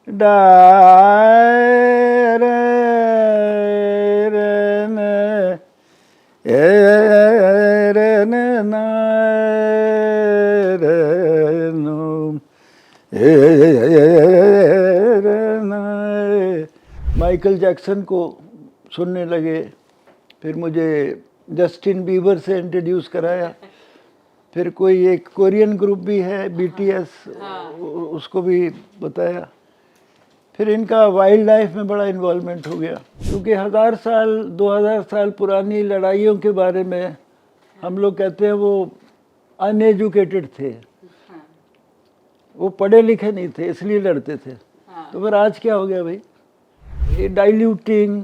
Dyer Michael Jackson को सुनने लगे, फिर मुझे जस्टिन बीबर से इंट्रोड्यूस कराया, फिर कोई एक कोरियन ग्रुप भी है बीटीएस, उसको भी बताया। फिर इनका वाइल्ड लाइफ में बड़ा इन्वॉल्वमेंट हो गया, क्योंकि 1000 साल 2000 साल पुरानी लड़ाइयों के बारे में हम लोग कहते हैं वो अनएजुकेटेड थे, वो पढ़े लिखे नहीं थे, इसलिए लड़ते थे। तो फिर आज क्या हो गया भाई, ये डाइल्यूटिंग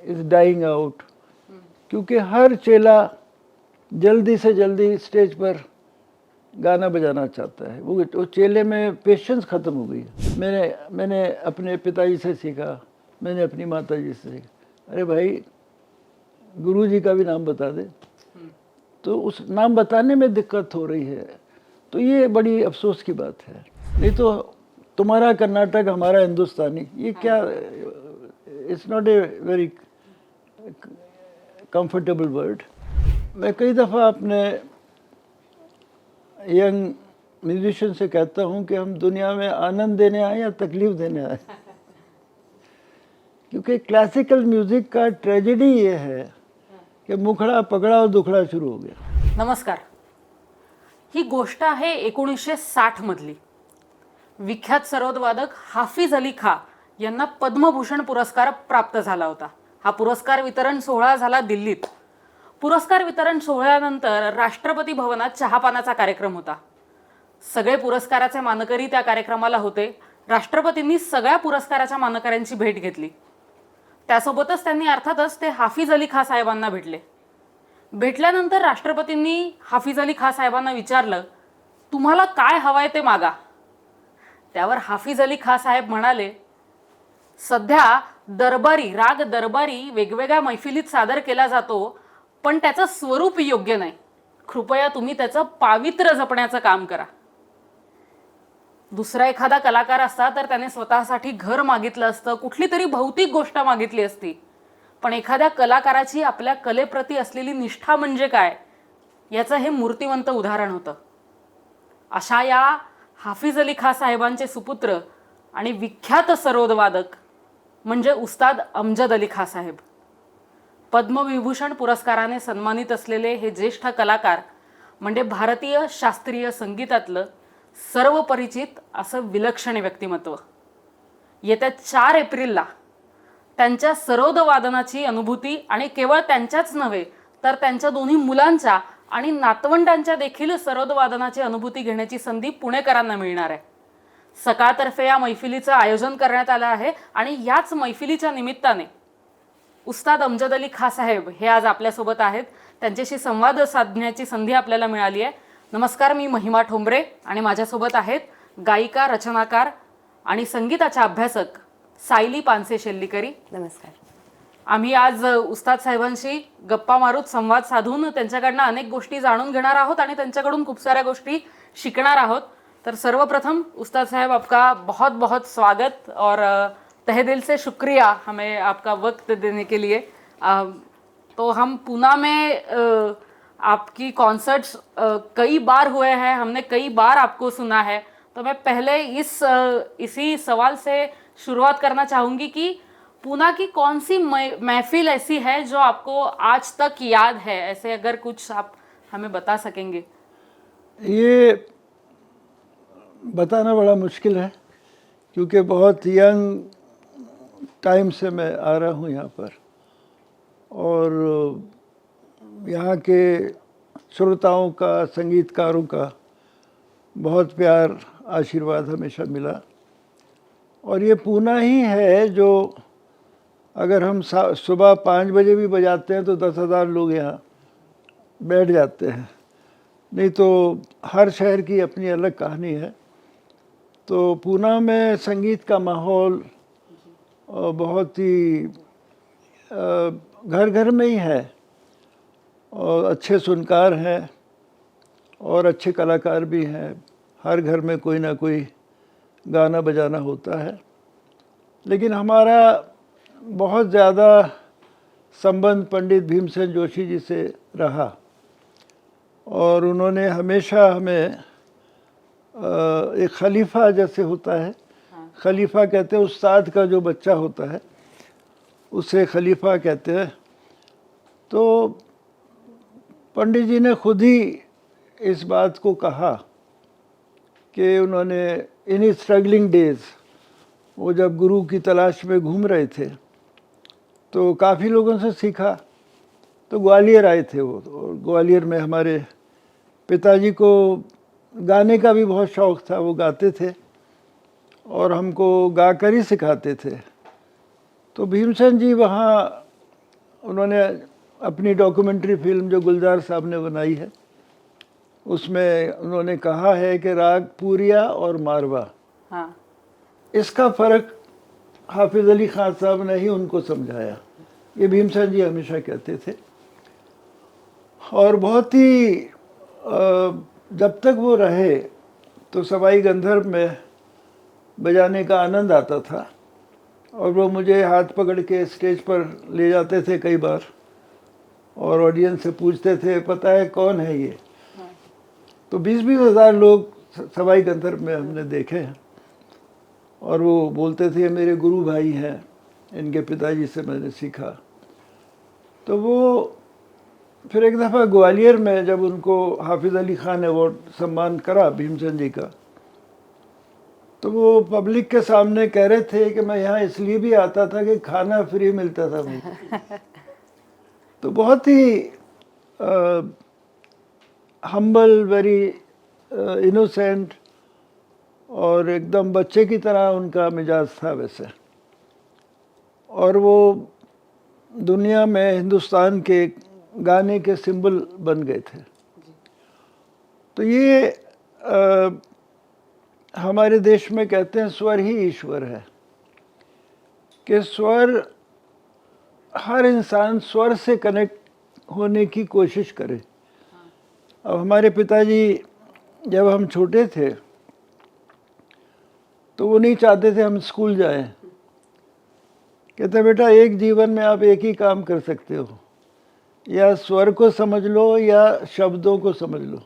इज डाइंग आउट, क्योंकि हर चेला जल्दी से जल्दी स्टेज पर गाना बजाना चाहता है। वो चेले में पेशेंस ख़त्म हो गई है। मैंने अपने पिताजी से सीखा, मैंने अपनी माताजी से सीखा, अरे भाई गुरुजी का भी नाम बता दे, तो उस नाम बताने में दिक्कत हो रही है। तो ये बड़ी अफसोस की बात है। नहीं तो तुम्हारा कर्नाटक हमारा हिंदुस्तानी, ये क्या, it's not a very comfortable word. मैं कई दफ़ा अपने यंग म्यूजिशियन से कहता हूँ कि हम दुनिया में आनंद देने आए या तकलीफ देने आए, क्योंकि क्लासिकल म्यूजिक का ट्रेजेडी ये है कि मुखडा पकडा और दुखडा शुरू हो गया। नमस्कार, ही गोष्ट आहे 1960 मधली। विख्यात सरोदवादक हाफिज अली खा यांना पद्मभूषण पुरस्कार प्राप्त झाला होता। हा पुरस्कार वितरण सोहळा झाला दिल्लीत। पुरस्कार वितरण सोहळ्यानंतर राष्ट्रपती भवनात चहापानाचा कार्यक्रम होता। सगळे पुरस्काराचे मानकरी त्या कार्यक्रमाला होते। राष्ट्रपतींनी सगळ्या पुरस्काराच्या मानकऱ्यांची भेट घेतली। त्यासोबतच त्यांनी अर्थातच ते हाफिज अली खा साहेबांना भेटले। भेटल्यानंतर राष्ट्रपतींनी हाफिज अली खा साहेबांना विचारलं, तुम्हाला काय हवंय ते मागा। त्यावर हाफिज अली खा साहेब म्हणाले, सध्या दरबारी राग दरबारी वेगवेगळ्या मैफिलीत सादर केला जातो, पण त्याचं स्वरूप योग्य नाही। कृपया तुम्ही त्याचं पावित्र्य जपण्याचं काम करा। दुसरा एखादा कलाकार असता तर त्याने स्वतःसाठी घर मागितलं असतं, कुठली तरी भौतिक गोष्ट मागितली असती, पण एखाद्या कलाकाराची आपल्या कलेप्रती असलेली निष्ठा म्हणजे काय याचं हे मूर्तिवंत उदाहरण होतं। अशा या हाफिज अली खा साहेबांचे सुपुत्र आणि विख्यात सरोदवादक म्हणजे उस्ताद अमजद अली खा साहेब। पद्मविभूषण पुरस्काराने सन्मानित असलेले हे ज्येष्ठ कलाकार म्हणजे भारतीय शास्त्रीय संगीतातलं सर्व परिचित असं विलक्षण व्यक्तिमत्व। येत्या 4 एप्रिलला त्यांच्या सरोदवादनाची अनुभूती आणि केवळ त्यांच्याच नव्हे तर त्यांच्या दोन्ही मुलांच्या आणि नातवंडांच्या देखील सरोदवादनाची अनुभूती घेण्याची संधी पुणेकरांना मिळणार आहे। सकाळतर्फे या मैफिलीचं आयोजन करण्यात आलं आहे आणि याच मैफिलीच्या निमित्ताने उस्ताद अमजद अली खा साहेब हे आज आपल्यासोबत आहेत। त्यांच्याशी संवाद साधण्याची संधी आपल्याला मिळाली आहे। नमस्कार, मी महिमा ठोंबरे आणि माझ्यासोबत आहेत गायिका, रचनाकार आणि संगीताच्या अभ्यासक सायली पानसे शेल्लीकरी। नमस्कार। आम्ही आज उस्ताद साहेबांशी गप्पा मारूत, संवाद साधून त्यांच्याकडनं अनेक गोष्टी जाणून घेणार आहोत आणि त्यांच्याकडून खूप साऱ्या गोष्टी शिकणार आहोत। तर सर्वप्रथम उस्ताद साहब, आपका बहुत बहुत स्वागत और तहे दिल से शुक्रिया हमें आपका वक्त देने के लिए। तो हम पूना में आपकी कॉन्सर्ट्स कई बार हुए हैं, हमने कई बार आपको सुना है। तो मैं पहले इसी सवाल से शुरुआत करना चाहूँगी कि पूना की कौन सी महफिल ऐसी है जो आपको आज तक याद है, ऐसे अगर कुछ आप हमें बता सकेंगे। ये बताना बड़ा मुश्किल है, क्योंकि बहुत यंग टाइम से मैं आ रहा हूँ यहाँ पर, और यहाँ के श्रोताओं का, संगीतकारों का बहुत प्यार, आशीर्वाद हमेशा मिला। और ये पूना ही है जो अगर हम सुबह 5 बजे भी बजाते हैं तो 10,000 लोग यहाँ बैठ जाते हैं। नहीं तो हर शहर की अपनी अलग कहानी है। तो पूना में संगीत का माहौल बहुत ही घर घर में ही है, और अच्छे सुनकार हैं और अच्छे कलाकार भी हैं। हर घर में कोई ना कोई गाना बजाना होता है। लेकिन हमारा बहुत ज़्यादा संबंध पंडित भीमसेन जोशी जी से रहा और उन्होंने हमेशा हमें एक खलीफा जैसे होता है, खलीफा कहते हैं उस्ताद का जो बच्चा होता है उसे खलीफा कहते हैं। तो पंडित जी ने खुद ही इस बात को कहा कि उन्होंने इन स्ट्रगलिंग डेज, वो जब गुरु की तलाश में घूम रहे थे तो काफ़ी लोगों से सीखा। तो ग्वालियर आए थे वो, और ग्वालियर में हमारे पिताजी को गाने का भी बहुत शौक़ था, वो गाते थे और हमको गाकर ही सिखाते थे। तो भीमसेन जी वहाँ उन्होंने अपनी डॉक्यूमेंट्री फिल्म जो गुलजार साहब ने बनाई है उसमें उन्होंने कहा है कि राग पूरिया और मारवा, हाँ, इसका फ़र्क हाफिज़ अली ख़ान साहब ने ही उनको समझाया। ये भीमसेन जी हमेशा कहते थे और बहुत ही जब तक वो रहे तो सवाई गंधर्व में बजाने का आनंद आता था और वो मुझे हाथ पकड़ के स्टेज पर ले जाते थे कई बार और ऑडियंस से पूछते थे पता है कौन है ये। तो 20-20 हज़ार लोग सवाई गंधर्व में हमने देखे हैं और वो बोलते थे मेरे गुरु भाई हैं, इनके पिताजी से मैंने सीखा। तो वो फिर एक दफ़ा ग्वालियर में जब उनको हाफिज़ अली ख़ान अवार्ड सम्मान करा भीमसेन जी का, तो वो पब्लिक के सामने कह रहे थे कि मैं यहाँ इसलिए भी आता था कि खाना फ्री मिलता था मुझे। तो बहुत ही हम्बल, वेरी इनोसेंट और एकदम बच्चे की तरह उनका मिजाज था वैसे। और वो दुनिया में हिंदुस्तान के गाने के सिंबल बन गए थे। तो ये हमारे देश में कहते हैं स्वर ही ईश्वर है, कि स्वर, हर इंसान स्वर से कनेक्ट होने की कोशिश करे। अब हमारे पिताजी जब हम छोटे थे तो वो नहीं चाहते थे हम स्कूल जाएं। कहते बेटा एक जीवन में आप एक ही काम कर सकते हो, या स्वर को समझ लो या शब्दों को समझ लो।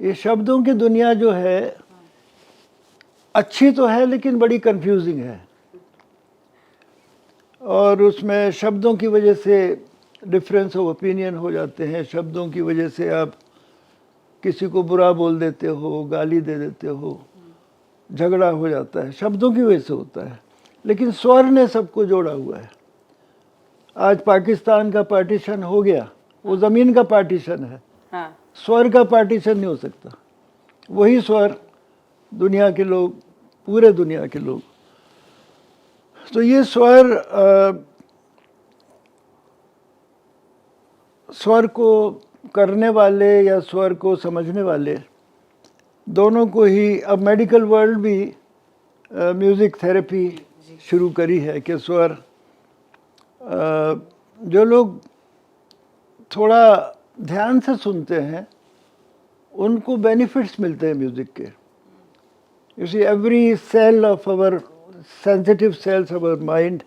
ये शब्दों की दुनिया जो है अच्छी तो है लेकिन बड़ी कंफ्यूजिंग है और उसमें शब्दों की वजह से डिफरेंस ऑफ ओपिनियन हो जाते हैं। शब्दों की वजह से आप किसी को बुरा बोल देते हो, गाली दे देते हो, झगड़ा हो जाता है, शब्दों की वजह से होता है। लेकिन स्वर ने सबको जोड़ा हुआ है। आज पाकिस्तान का पार्टीशन हो गया, वो ज़मीन का पार्टीशन है, हाँ, स्वर का पार्टीशन नहीं हो सकता। वही स्वर दुनिया के लोग, पूरे दुनिया के लोग। तो ये स्वर को करने वाले या स्वर को समझने वाले दोनों को ही, अब मेडिकल वर्ल्ड भी म्यूज़िक थेरेपी शुरू करी है कि स्वर, जो लोग थोड़ा ध्यान से सुनते हैं उनको बेनिफिट्स मिलते हैं म्यूज़िक के। You see every cell of our sensitive cells of our mind,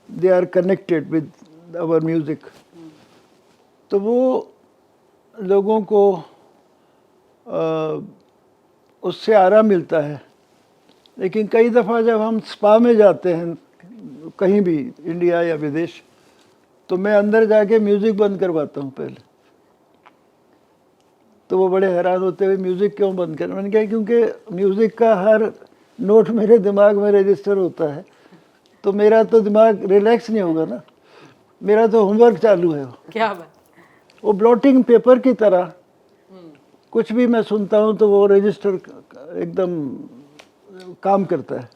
they are connected with our music. तो वो लोगों को उससे आराम मिलता है। लेकिन कई दफ़ा जब हम स्पा में जाते हैं कहीं भी, इंडिया या विदेश, तो मैं अंदर जाके म्यूज़िक बंद करवाता हूँ पहले। तो वो बड़े हैरान होते हुए म्यूज़िक क्यों बंद कर? मैंने कहा क्योंकि म्यूज़िक का हर नोट मेरे दिमाग में रजिस्टर होता है, तो मेरा तो दिमाग रिलैक्स नहीं होगा ना, मेरा तो होमवर्क चालू है। क्या बात। वो ब्लॉटिंग पेपर की तरह कुछ भी मैं सुनता हूँ तो वो रजिस्टर एकदम काम करता है।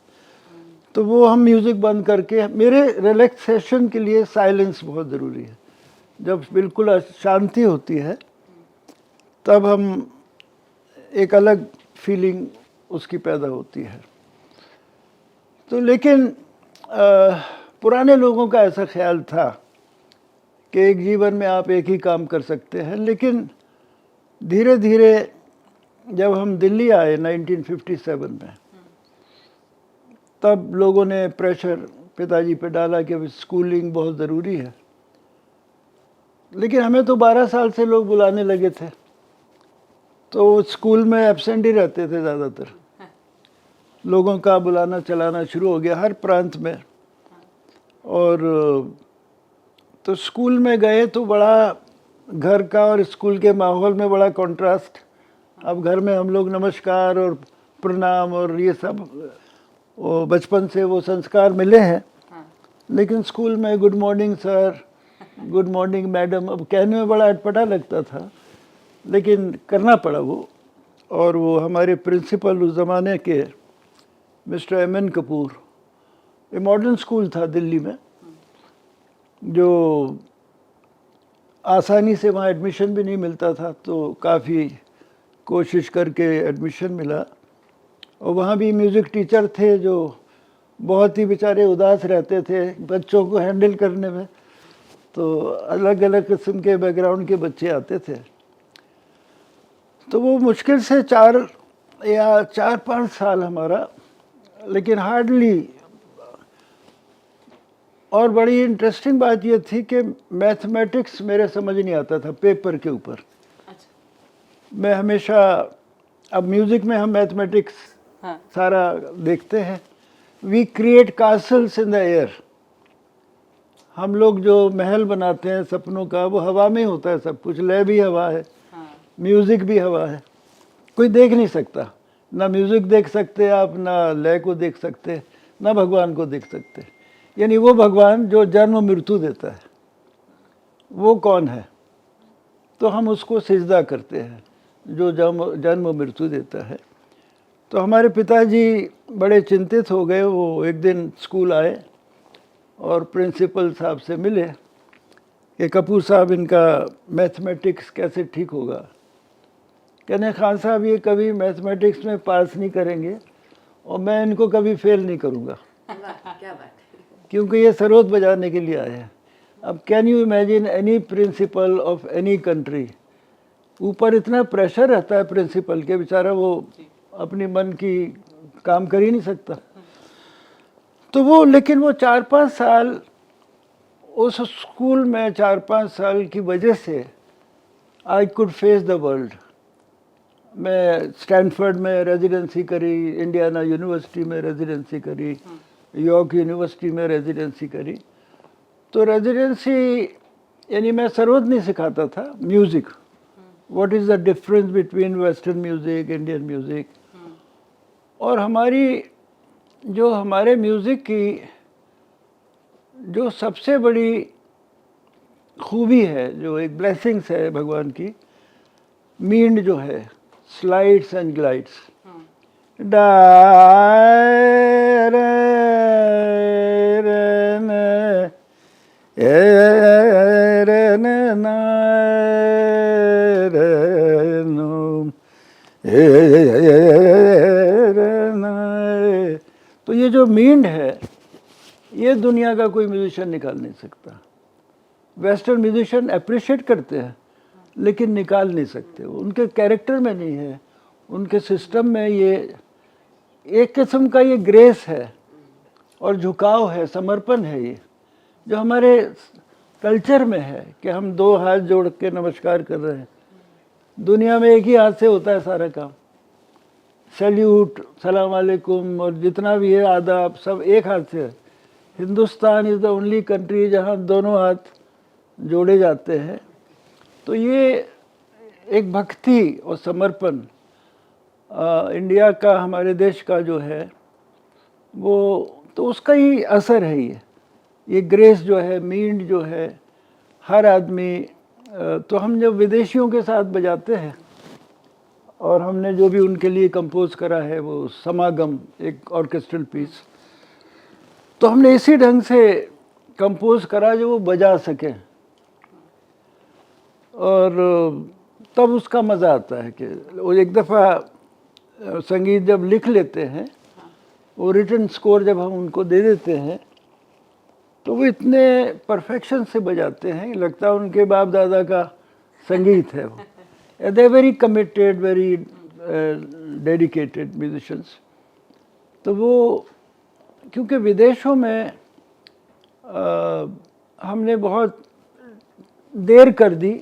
तो वो हम म्यूज़िक बंद करके, मेरे रिलैक्सेशन के लिए साइलेंस बहुत ज़रूरी है। जब बिल्कुल शांति होती है तब हम एक अलग फीलिंग उसकी पैदा होती है। तो लेकिन पुराने लोगों का ऐसा ख्याल था कि एक जीवन में आप एक ही काम कर सकते हैं। लेकिन धीरे धीरे जब हम दिल्ली आए 1957 में, तब लोगों ने प्रेशर पिताजी पे डाला कि स्कूलिंग बहुत ज़रूरी है। लेकिन हमें तो 12 साल से लोग बुलाने लगे थे, तो स्कूल में एब्सेंट ही रहते थे ज़्यादातर। लोगों का बुलाना चलाना शुरू हो गया हर प्रांत में। और तो स्कूल में गए तो बड़ा घर का और स्कूल के माहौल में बड़ा कंट्रास्ट। अब घर में हम लोग नमस्कार और प्रणाम और ये सब वो बचपन से वो संस्कार मिले हैं, लेकिन स्कूल में good morning sir, good morning madam, अब कहने में बड़ा अटपटा लगता था, लेकिन करना पड़ा वो। और वो हमारे प्रिंसिपल उस ज़माने के मिस्टर एम.एन. कपूर, ये मॉडर्न स्कूल था दिल्ली में, जो आसानी से वहाँ एडमिशन भी नहीं मिलता था, तो काफ़ी कोशिश करके एडमिशन मिला। और वहाँ भी म्यूज़िक टीचर थे जो बहुत ही बेचारे उदास रहते थे बच्चों को हैंडल करने में, तो अलग अलग किस्म के बैकग्राउंड के बच्चे आते थे। तो वो मुश्किल से 4-5 साल हमारा, लेकिन हार्डली। और बड़ी इंटरेस्टिंग बात ये थी कि मैथमेटिक्स मेरे समझ नहीं आता था पेपर के ऊपर। मैं हमेशा, अब म्यूज़िक में हम मैथमेटिक्स सारा देखते हैं। We create castles in the air. हम लोग जो महल बनाते हैं सपनों का, वो हवा में होता है सब कुछ। लय भी हवा है, म्यूज़िक भी हवा है, कोई देख नहीं सकता। ना म्यूज़िक देख सकते आप, ना लय को देख सकते, ना भगवान को देख सकते। यानी वो भगवान जो जन्म मृत्यु देता है, वो कौन है? तो हम उसको सिजदा करते हैं, जो जन्म मृत्यु देता है। तो हमारे पिताजी बड़े चिंतित हो गए। वो एक दिन स्कूल आए और प्रिंसिपल साहब से मिले कि कपूर साहब, इनका मैथमेटिक्स कैसे ठीक होगा? कहने, खान साहब ये कभी मैथमेटिक्स में पास नहीं करेंगे और मैं इनको कभी फेल नहीं करूँगा। क्या बात, क्योंकि ये सरोद बजाने के लिए आए हैं। अब can you imagine any principle of any country, ऊपर इतना प्रेशर रहता है प्रिंसिपल के, बेचारा वो अपनी मन की काम कर ही नहीं सकता। तो वो, लेकिन वो 4-5 साल उस स्कूल में, 4-5 साल की वजह से I could face the world. मैं स्टैनफोर्ड में रेजिडेंसी करी, इंडियाना यूनिवर्सिटी में रेजिडेंसी करी, यॉर्क यूनिवर्सिटी में रेजिडेंसी करी। तो रेजिडेंसी यानी मैं सरोद नहीं सिखाता था music, what is the difference between western music, Indian music. और हमारे म्यूज़िक की जो सबसे बड़ी खूबी है, जो एक ब्लेसिंग्स है भगवान की, मींड जो है, स्लाइड्स एंड ग्लाइड्स, तो ये जो मींड है, ये दुनिया का कोई म्यूजिशियन निकाल नहीं सकता। वेस्टर्न म्यूजिशियन अप्रिशिएट करते हैं लेकिन निकाल नहीं सकते, उनके कैरेक्टर में नहीं है, उनके सिस्टम में ये एक किस्म का ये ग्रेस है और झुकाव है, समर्पण है, ये जो हमारे कल्चर में है कि हम 2 हाथ जोड़ के नमस्कार कर रहे हैं। दुनिया में एक ही हाथ से होता है सारा काम, सैल्यूट, सलाम वालेकुम और जितना भी है आदाब, सब एक हाथ से है। Hindustan is the only country जहाँ दोनों हाथ जोड़े जाते हैं। तो ये एक भक्ति और समर्पण इंडिया का, हमारे देश का जो है वो, तो उसका ही असर है ये ग्रेस जो है, मींड जो है, हर आदमी। तो हम जब विदेशियों के साथ बजाते हैं, और हमने जो भी उनके लिए कंपोज करा है वो समागम, एक ऑर्केस्ट्रल पीस, तो हमने इसी ढंग से कंपोज करा जो वो बजा सकें। और तब उसका मज़ा आता है कि वो एक दफ़ा संगीत जब लिख लेते हैं, वो रिटन स्कोर जब हम उनको दे देते हैं, तो वो इतने परफेक्शन से बजाते हैं, लगता है उनके बाप दादा का संगीत है वो। They very committed, very dedicated musicians. तो वो क्योंकि विदेशों में हमने बहुत देर कर दी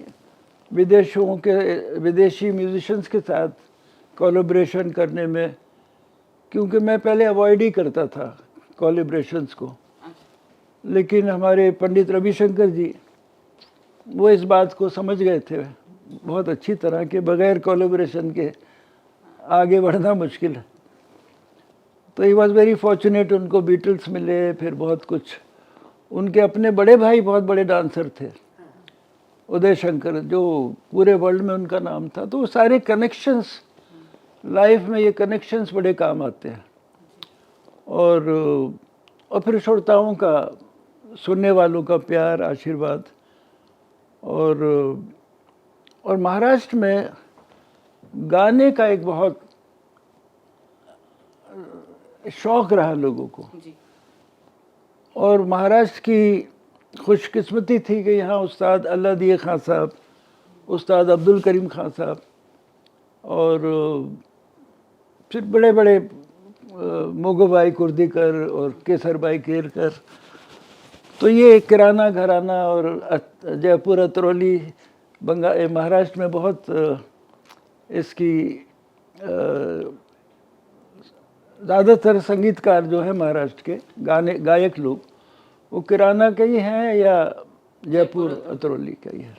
विदेशी म्यूजिशियंस के साथ कोलैबोरेशन करने में, क्योंकि मैं पहले अवॉइड ही करता था कोलैबोरेशंस को। लेकिन हमारे पंडित रविशंकर जी वो इस बात को समझ गए थे बहुत अच्छी तरह के बगैर कोलैबोरेशन के आगे बढ़ना मुश्किल है। तो ही वॉज वेरी फॉर्चुनेट, उनको बीटल्स मिले, फिर बहुत कुछ। उनके अपने बड़े भाई बहुत बड़े डांसर थे, उदय शंकर, जो पूरे वर्ल्ड में उनका नाम था। तो वो सारे कनेक्शंस लाइफ में, ये कनेक्शंस बड़े काम आते हैं। और फिर श्रोताओं का, सुनने वालों का प्यार, आशीर्वाद। और महाराष्ट्र में गाने का एक बहुत शौक रहा लोगों को। और महाराष्ट्र की खुशकिस्मती थी कि यहाँ उस्ताद अल्लादिया खां साहब, उस्ताद अब्दुल करीम खां साहब, और फिर बड़े बड़े मोगोबाई कुर्दीकर और केसर भाई केरकर। तो ये किराना घराना और जयपुर अतरौली महाराष्ट्र में बहुत इसकी ज़्यादातर संगीतकार जो है महाराष्ट्र के गायक लोग, वो किराना के ही हैं या जयपुर अतरौली का ही है।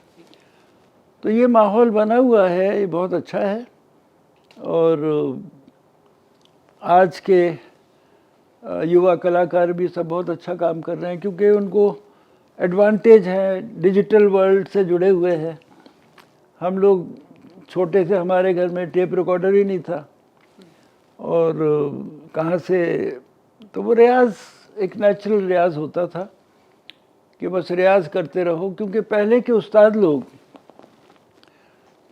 तो ये माहौल बना हुआ है, ये बहुत अच्छा है। और आज के युवा कलाकार भी सब बहुत अच्छा काम कर रहे हैं, क्योंकि उनको एडवांटेज है, डिजिटल वर्ल्ड से जुड़े हुए हैं। हम लोग छोटे से, हमारे घर में टेप रिकॉर्डर ही नहीं था, और कहाँ से, तो वो रियाज एक नेचुरल रियाज होता था कि बस रियाज करते रहो। क्योंकि पहले के उस्ताद लोग,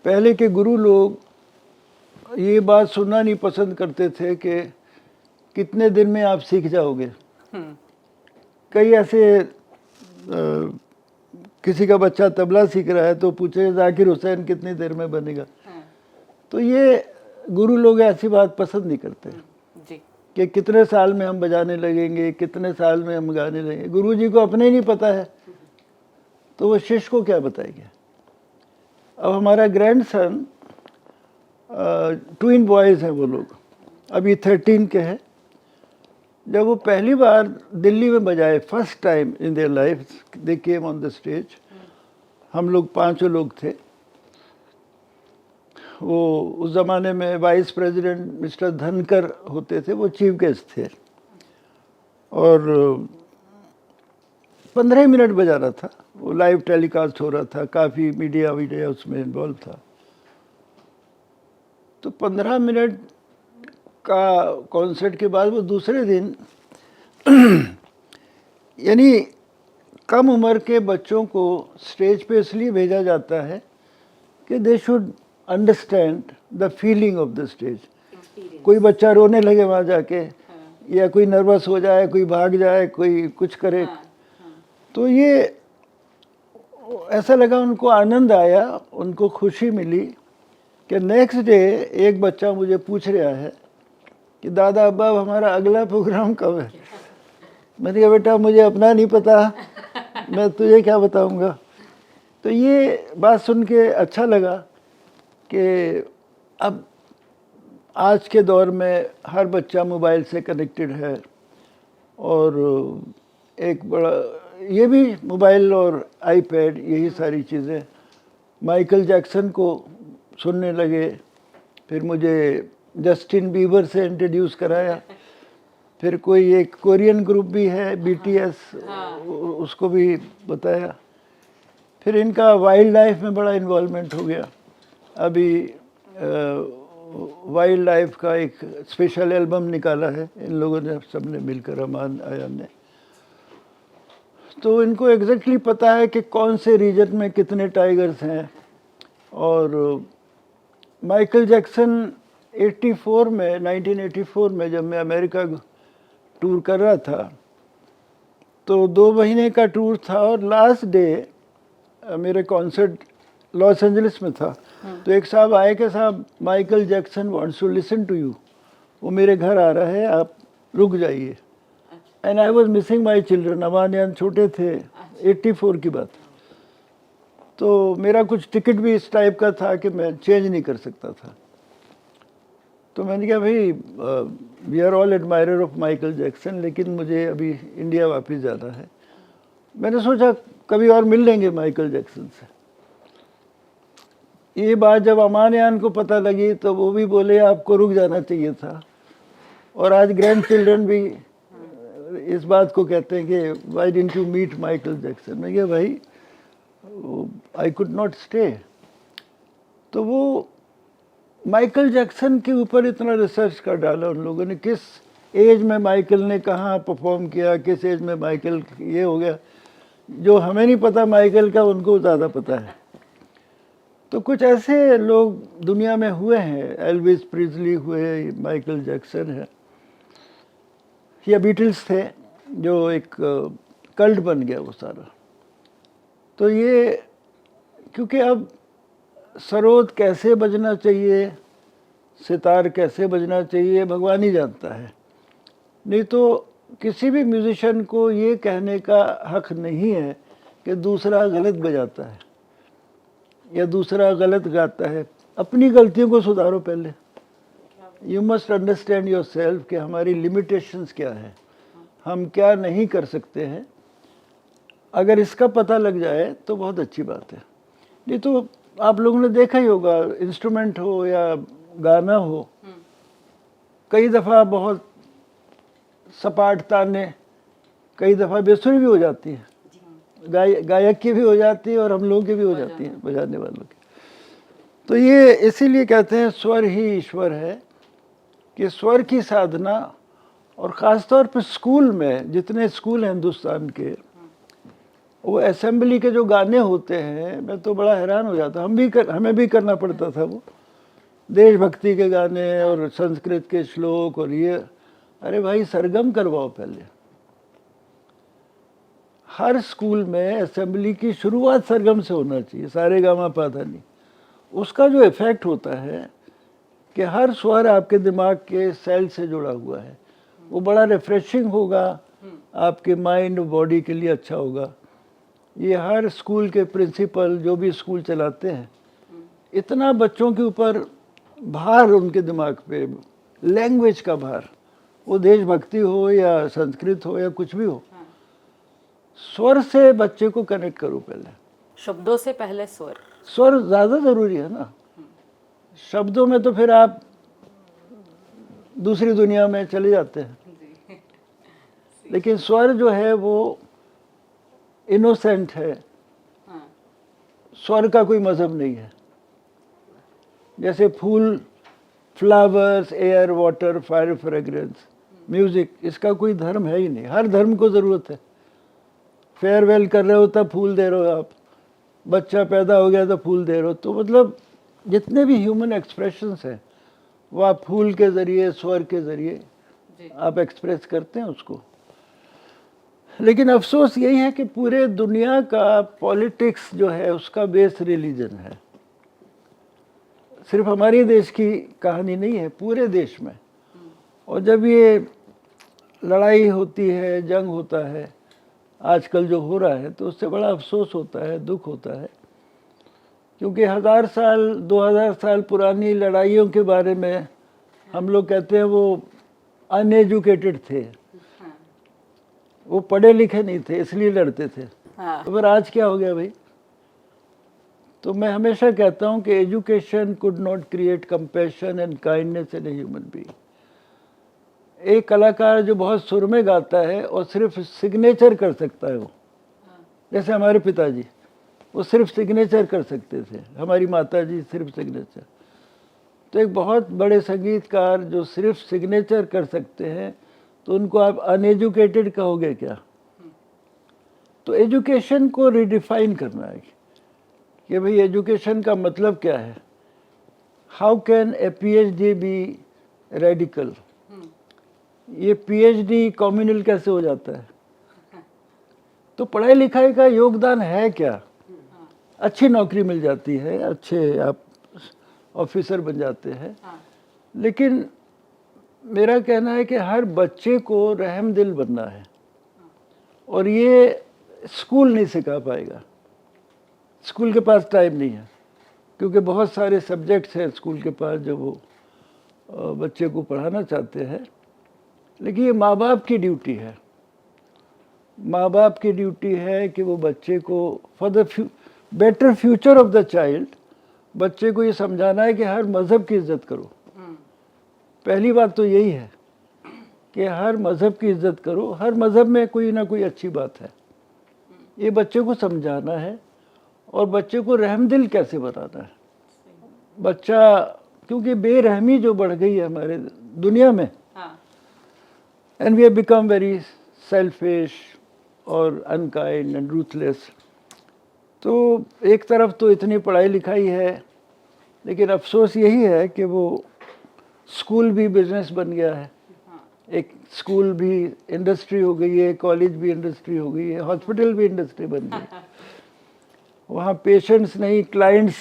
पहले के गुरु लोग ये बात सुनना नहीं पसंद करते थे कि कितने दिन में आप सीख जाओगे। कई ऐसे किसी का बच्चा तबला सीख रहा है तो पूछे जाकिर हुसैन कितनी देर में बनेगा। तो ये गुरु लोग ऐसी बात पसंद नहीं करते जी। कि कितने साल में हम बजाने लगेंगे, कितने साल में हम गाने लगेंगे। गुरु जी को अपने ही नहीं पता है तो वो शिष्य को क्या बताएंगे। अब हमारा ग्रैंडसन, ट्विन बॉयज़ हैं वो लोग, अभी 13 के हैं। जब वो पहली बार दिल्ली में बजाए, first time in their life they came on the stage, हम लोग 5 लोग थे। वो उस ज़माने में वाइस प्रेसिडेंट मिस्टर धनकर होते थे, वो चीफ गेस्ट थे। और 15 मिनट बजा रहा था, वो लाइव टेलीकास्ट हो रहा था, काफ़ी मीडिया उसमें इन्वॉल्व था। तो 15 मिनट का कॉन्सर्ट के बाद वो दूसरे दिन यानी कम उम्र के बच्चों को स्टेज पे इसलिए भेजा जाता है कि they should understand the feeling of the stage. कोई बच्चा रोने लगे वहाँ जाके, या कोई नर्वस हो जाए, कोई भाग जाए, कोई कुछ करे, तो ये ऐसा लगा, उनको आनंद आया, उनको खुशी मिली कि नेक्स्ट डे एक बच्चा मुझे पूछ रहा है कि दादा अब हमारा अगला प्रोग्राम कब है। मैंने कहा बेटा मुझे अपना नहीं पता, मैं तुझे क्या बताऊंगा। तो ये बात सुन के अच्छा लगा कि अब आज के दौर में हर बच्चा मोबाइल से कनेक्टेड है, और एक बड़ा ये भी मोबाइल और आईपैड, यही सारी चीज़ें। माइकल जैक्सन को सुनने लगे, फिर मुझे जस्टिन बीबर से इंट्रोड्यूस कराया, फिर कोई एक कोरियन ग्रुप भी है BTS, उसको भी बताया। फिर इनका वाइल्ड लाइफ में बड़ा इन्वॉल्वमेंट हो गया। अभी वाइल्ड लाइफ का एक स्पेशल एल्बम निकाला है इन लोगों ने, सबने मिलकर, अमान आयान ने। तो इनको एग्जैक्टली पता है कि कौन से रीजन में कितने टाइगर्स हैं। और माइकल जैक्सन 1984 में जब मैं अमेरिका टूर कर रहा था, तो 2 महीने का टूर था, और लास्ट डे मेरे कॉन्सर्ट लॉस एंजलिस में था। तो एक साहब आए कि साहब Michael Jackson wants to listen to you, वो मेरे घर आ रहा है, आप रुक जाइए। And I was missing my children. Amaan Ayaan छोटे थे, 84 की बात। तो मेरा कुछ टिकट भी इस टाइप का था कि मैं चेंज नहीं कर सकता था। तो मैंने कहा भाई we are all admirer of Michael Jackson, लेकिन मुझे अभी इंडिया वापस जाना है। मैंने सोचा कभी और मिल लेंगे माइकल जैक्सन से। ये बात जब अमान यान को पता लगी तो वो भी बोले आपको रुक जाना चाहिए था। और आज ग्रैंड चिल्ड्रन भी इस बात को कहते हैं कि why didn't you meet Michael Jackson. मैं कहा भाई आई कुड नॉट स्टे। तो वो माइकल जैक्सन के ऊपर इतना रिसर्च कर डाला उन लोगों ने, किस एज में माइकल ने कहाँ परफॉर्म किया, किस एज में माइकल ये हो गया। जो हमें नहीं पता माइकल का, उनको ज़्यादा पता है। तो कुछ ऐसे लोग दुनिया में हुए हैं, एल्विस प्रिस्ली हुए, माइकल जैक्सन है, या बीटल्स थे, जो एक कल्ट बन गया वो सारा। तो ये क्योंकि अब सरोद कैसे बजना चाहिए, सितार कैसे बजना चाहिए, भगवान ही जानता है। नहीं तो किसी भी म्यूजिशियन को ये कहने का हक नहीं है कि दूसरा गलत बजाता है या दूसरा गलत गाता है। अपनी गलतियों को सुधारो पहले। You must understand your self कि हमारी लिमिटेशंस क्या है, हम क्या नहीं कर सकते हैं। अगर इसका पता लग जाए तो बहुत अच्छी बात है। नहीं तो आप लोगों ने देखा ही होगा, इंस्ट्रूमेंट हो या गाना हो, कई दफ़ा बहुत सपाट ताने, कई दफ़ा बेसुरी भी हो जाती है, गायक की भी हो जाती है और हम लोगों की भी हो जाती है, बजाने वालों की। तो ये इसीलिए कहते हैं स्वर ही ईश्वर है, कि स्वर की साधना। और ख़ास तौर पर स्कूल में, जितने स्कूल हैं हिंदुस्तान के, वो असेंबली के जो गाने होते हैं, मैं तो बड़ा हैरान हो जाता। हमें भी करना पड़ता था वो देशभक्ति के गाने और संस्कृत के श्लोक और ये। अरे भाई सरगम करवाओ पहले। हर स्कूल में असेंबली की शुरुआत सरगम से होना चाहिए, सारे गामा पाधा नहीं। उसका जो इफेक्ट होता है कि हर स्वर आपके दिमाग के सेल से जुड़ा हुआ है, वो बड़ा रिफ्रेशिंग होगा, आपके माइंड बॉडी के लिए अच्छा होगा। ये हर स्कूल के प्रिंसिपल जो भी स्कूल चलाते हैं, इतना बच्चों के ऊपर भार, उनके दिमाग पे लैंग्वेज का भार, वो देशभक्ति हो या संस्कृत हो या कुछ भी हो, स्वर से बच्चे को कनेक्ट करो पहले। शब्दों से पहले स्वर। स्वर ज़्यादा ज़रूरी है ना। शब्दों में तो फिर आप दूसरी दुनिया में चले जाते हैं, लेकिन स्वर जो है वो इनोसेंट है। स्वर का कोई मजहब नहीं है। जैसे फूल, flowers, air, water, fire, fragrance, music, इसका कोई धर्म है ही नहीं। हर धर्म को ज़रूरत है। फेयरवेल कर रहे हो तब फूल दे रहे हो आप, बच्चा पैदा हो गया तो फूल दे रहे हो। तो मतलब जितने भी ह्यूमन एक्सप्रेशंस हैं वो आप फूल के ज़रिए, स्वर के ज़रिए आप एक्सप्रेस करते हैं उसको। लेकिन अफसोस यही है कि पूरे दुनिया का पॉलिटिक्स जो है उसका बेस रिलीजन है। सिर्फ हमारे देश की कहानी नहीं है, पूरे देश में। और जब ये लड़ाई होती है, जंग होता है, आजकल जो हो रहा है, तो उससे बड़ा अफसोस होता है, दुख होता है। क्योंकि 1000 साल, 2000 साल पुरानी लड़ाइयों के बारे में हम लोग कहते हैं वो अनएजुकेटेड थे, वो पढ़े लिखे नहीं थे, इसलिए लड़ते थे। तो फिर आज क्या हो गया भाई? तो मैं हमेशा कहता हूँ कि education could not create compassion and kindness in a human being. एक कलाकार जो बहुत सुर में गाता है और सिर्फ सिग्नेचर कर सकता है, वो जैसे हमारे पिताजी, वो सिर्फ सिग्नेचर कर सकते थे, हमारी माताजी सिर्फ सिग्नेचर। तो एक बहुत बड़े संगीतकार जो सिर्फ सिग्नेचर कर सकते हैं, तो उनको आप अनएजुकेटेड कहोगे क्या? तो एजुकेशन को रिडिफाइन करना है कि भाई एजुकेशन का मतलब क्या है। How can a PhD be radical? ये PhD कम्युनल कैसे हो जाता है? तो पढ़ाई लिखाई का योगदान है क्या? अच्छी नौकरी मिल जाती है, अच्छे आप ऑफिसर बन जाते हैं, लेकिन मेरा कहना है कि हर बच्चे को रहम दिल बनना है। और ये स्कूल नहीं सिखा पाएगा, स्कूल के पास टाइम नहीं है, क्योंकि बहुत सारे सब्जेक्ट्स हैं स्कूल के पास जो वो बच्चे को पढ़ाना चाहते हैं। लेकिन ये माँ बाप की ड्यूटी है, माँ बाप की ड्यूटी है कि वो बच्चे को for the better future of the child, बच्चे को ये समझाना है कि हर मज़हब की इज़्ज़त करो। पहली बात तो यही है कि हर मज़हब की इज़्ज़त करो, हर मज़हब में कोई ना कोई अच्छी बात है, ये बच्चे को समझाना है। और बच्चे को रहमदिल कैसे बनाना है बच्चा, क्योंकि बेरहमी जो बढ़ गई है हमारे दुनिया में, and we have become very selfish और अनकाइंड एंड रूथलेस। तो एक तरफ तो इतनी पढ़ाई लिखाई है, लेकिन अफसोस यही है कि वो स्कूल भी बिजनेस बन गया है, एक स्कूल भी इंडस्ट्री हो गई है, कॉलेज भी इंडस्ट्री हो गई है, हॉस्पिटल भी इंडस्ट्री बन गई है। वहाँ पेशेंट्स नहीं क्लाइंट्स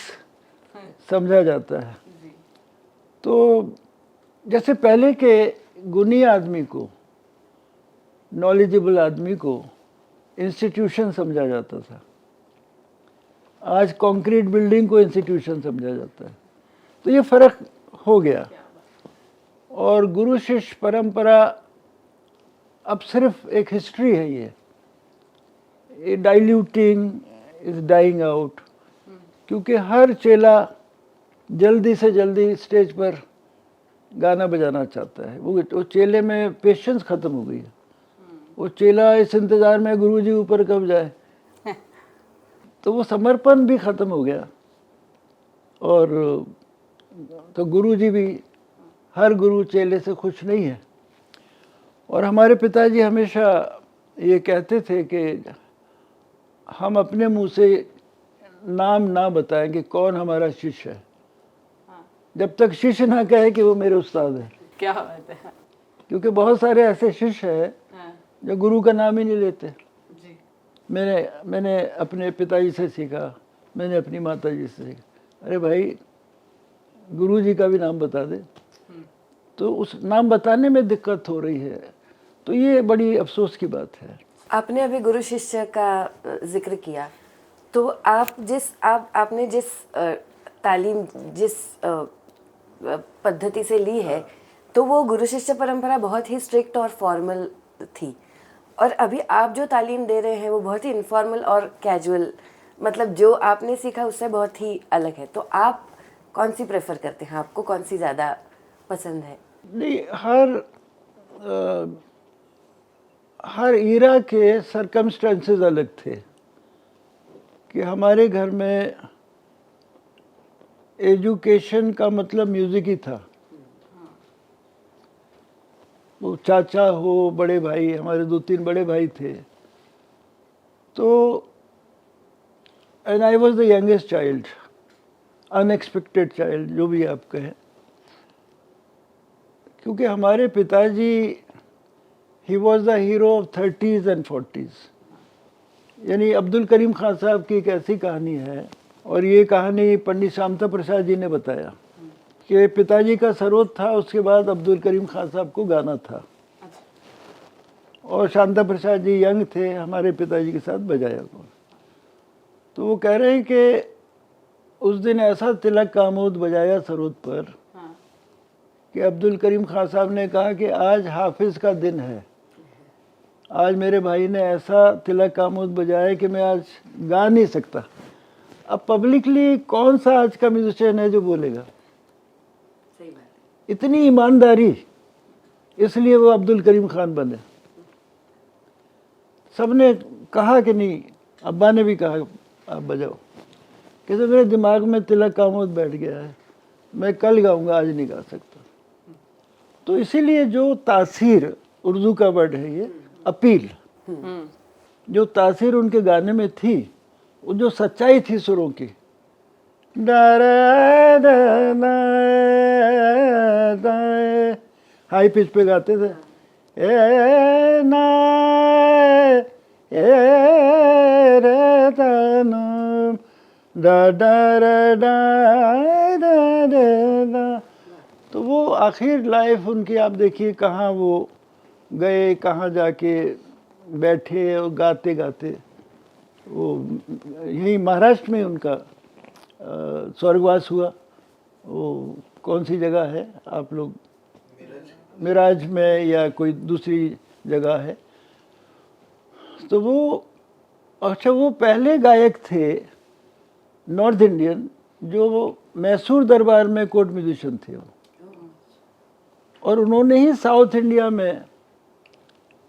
समझा जाता है। तो जैसे पहले के गुनी आदमी को, नॉलेजेबल आदमी को इंस्टीट्यूशन समझा जाता था, आज कंक्रीट बिल्डिंग को इंस्टीट्यूशन समझा जाता है। तो ये फ़र्क हो गया। और गुरु शिष्य परंपरा अब सिर्फ एक हिस्ट्री है, ये डाइल्यूटिंग इज डाइंग आउट, क्योंकि हर चेला जल्दी से जल्दी स्टेज पर गाना बजाना चाहता है। वो चेले में पेशेंस ख़त्म हो गई है। वो चेला इस इंतज़ार में गुरुजी ऊपर कब जाए, तो वो समर्पण भी ख़त्म हो गया। और तो गुरुजी भी, हर गुरु चेले से खुश नहीं है। और हमारे पिताजी हमेशा ये कहते थे कि हम अपने मुंह से नाम ना बताएं कि कौन हमारा शिष्य है, जब तक शिष्य ना कहे कि वो मेरे उस्ताद है। क्या बात है। क्योंकि बहुत सारे ऐसे शिष्य हैं जो गुरु का नाम ही नहीं लेते। जी। मैंने अपने पिताजी से सीखा, मैंने अपनी माता जी से सीखा, अरे भाई गुरु जी का भी नाम बता दे। तो उस नाम बताने में दिक्कत हो रही है, तो ये बड़ी अफसोस की बात है। आपने अभी गुरु शिष्य का जिक्र किया, तो आपने जिस तालीम, जिस पद्धति से ली है, तो वो गुरु शिष्य परंपरा बहुत ही स्ट्रिक्ट और फॉर्मल थी, और अभी आप जो तालीम दे रहे हैं वो बहुत ही इनफॉर्मल और कैजुअल, मतलब जो आपने सीखा उससे बहुत ही अलग है। तो आप कौन सी प्रेफर करते हैं, आपको कौन सी ज़्यादा पसंद है? नहीं, हर ईरा के सरकमस्टेंसेस अलग थे। कि हमारे घर में एजुकेशन का मतलब म्यूज़िक ही था। वो चाचा हो, बड़े भाई, हमारे 2-3 बड़े भाई थे, तो and I was the youngest child, unexpected child, जो भी आप कहें। क्योंकि हमारे पिताजी, he was the hero of 30s and 40s। यानी अब्दुल करीम खान साहब की एक ऐसी कहानी है, और ये कहानी पंडित शांता प्रसाद जी ने बताया कि पिताजी का सरोद था, उसके बाद अब्दुल करीम खान साहब को गाना था, और शांता प्रसाद जी यंग थे, हमारे पिताजी के साथ बजाया को। तो वो कह रहे हैं कि उस दिन ऐसा तिलक कामोद बजाया सरोद पर कि अब्दुल करीम खान साहब ने कहा कि आज हाफिज़ का दिन है, आज मेरे भाई ने ऐसा तिलक कामोद बजाया कि मैं आज गा नहीं सकता। अब पब्लिकली कौन सा आज का म्यूजिशियन है जो बोलेगा? सही बात है। इतनी ईमानदारी, इसलिए वो अब्दुल करीम खान बने। सबने कहा कि नहीं, अब्बा ने भी कहा आप बजाओ, कहते मेरे दिमाग में तिलक कामोद बैठ गया है, मैं कल गाऊंगा, आज नहीं गा सकता। तो इसीलिए जो तासीर, उर्दू का वर्ड है ये, अपील, जो तासीर उनके गाने में थी, वो जो सच्चाई थी सुरों की, हाई पिच पे गाते थे, ए ना ए रे तना डा डा रा डा डा डा। तो वो आखिर लाइफ उनकी आप देखिए कहाँ वो गए, कहाँ जाके बैठे और गाते गाते वो यहीं महाराष्ट्र में उनका स्वर्गवास हुआ। वो कौन सी जगह है आप लोग, मिराज में या कोई दूसरी जगह है। तो वो अच्छा वो पहले गायक थे नॉर्थ इंडियन जो मैसूर दरबार में कोर्ट म्यूजिशियन थे वो, और उन्होंने ही साउथ इंडिया में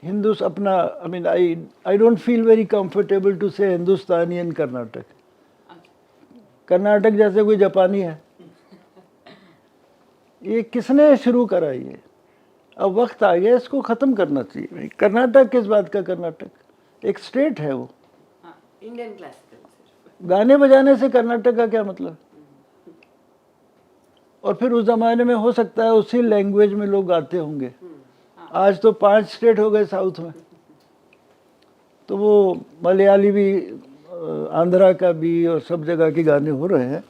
अपना I mean I don't feel very comfortable to say Hindustani and Karnataka. Karnataka जैसे कोई जापानी है। ये किसने शुरू करा ये? अब वक्त आ गया इसको ख़त्म करना चाहिए। कर्नाटक किस बात का कर्नाटक? एक स्टेट है वो। इंडियन क्लासिकल गाने बजाने से कर्नाटक का क्या मतलब? और फिर उस ज़माने में हो सकता है उसी लैंग्वेज में लोग गाते होंगे। आज तो 5 स्टेट हो गए साउथ में, तो वो मलयाली भी, आंध्रा का भी, और सब जगह के गाने हो रहे हैं।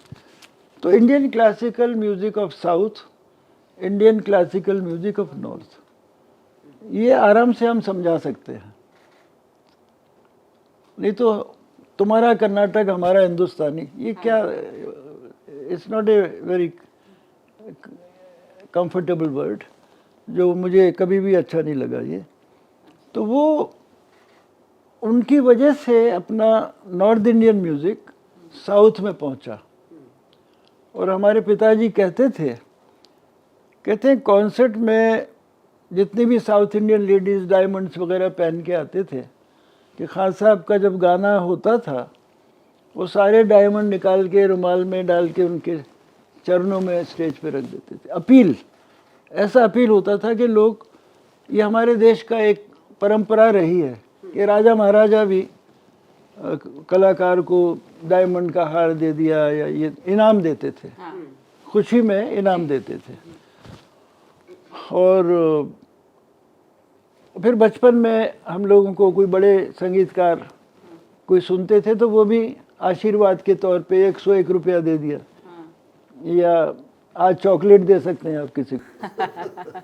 तो Indian classical music of south, Indian classical music of north, ये आराम से हम समझा सकते हैं। नहीं तो तुम्हारा कर्नाटक हमारा हिंदुस्तानी, ये क्या, it's not a very comfortable word, जो मुझे कभी भी अच्छा नहीं लगा ये। तो वो उनकी वजह से अपना नॉर्थ इंडियन म्यूज़िक साउथ में पहुंचा। और हमारे पिताजी कहते हैं कॉन्सर्ट में जितनी भी साउथ इंडियन लेडीज़ डायमंड्स वगैरह पहन के आते थे, कि खान साहब का जब गाना होता था वो सारे डायमंड निकाल के रुमाल में डाल के उनके चरणों में स्टेज पे रख देते थे। अपील, ऐसा अपील होता था कि लोग, ये हमारे देश का एक परंपरा रही है कि राजा महाराजा भी कलाकार को डायमंड का हार दे दिया या ये इनाम देते थे, खुशी में इनाम देते थे। और फिर बचपन में हम लोगों को कोई बड़े संगीतकार कोई सुनते थे तो वो भी आशीर्वाद के तौर पे 101 रुपया दे दिया, या आज चॉकलेट दे सकते हैं आप किसी को।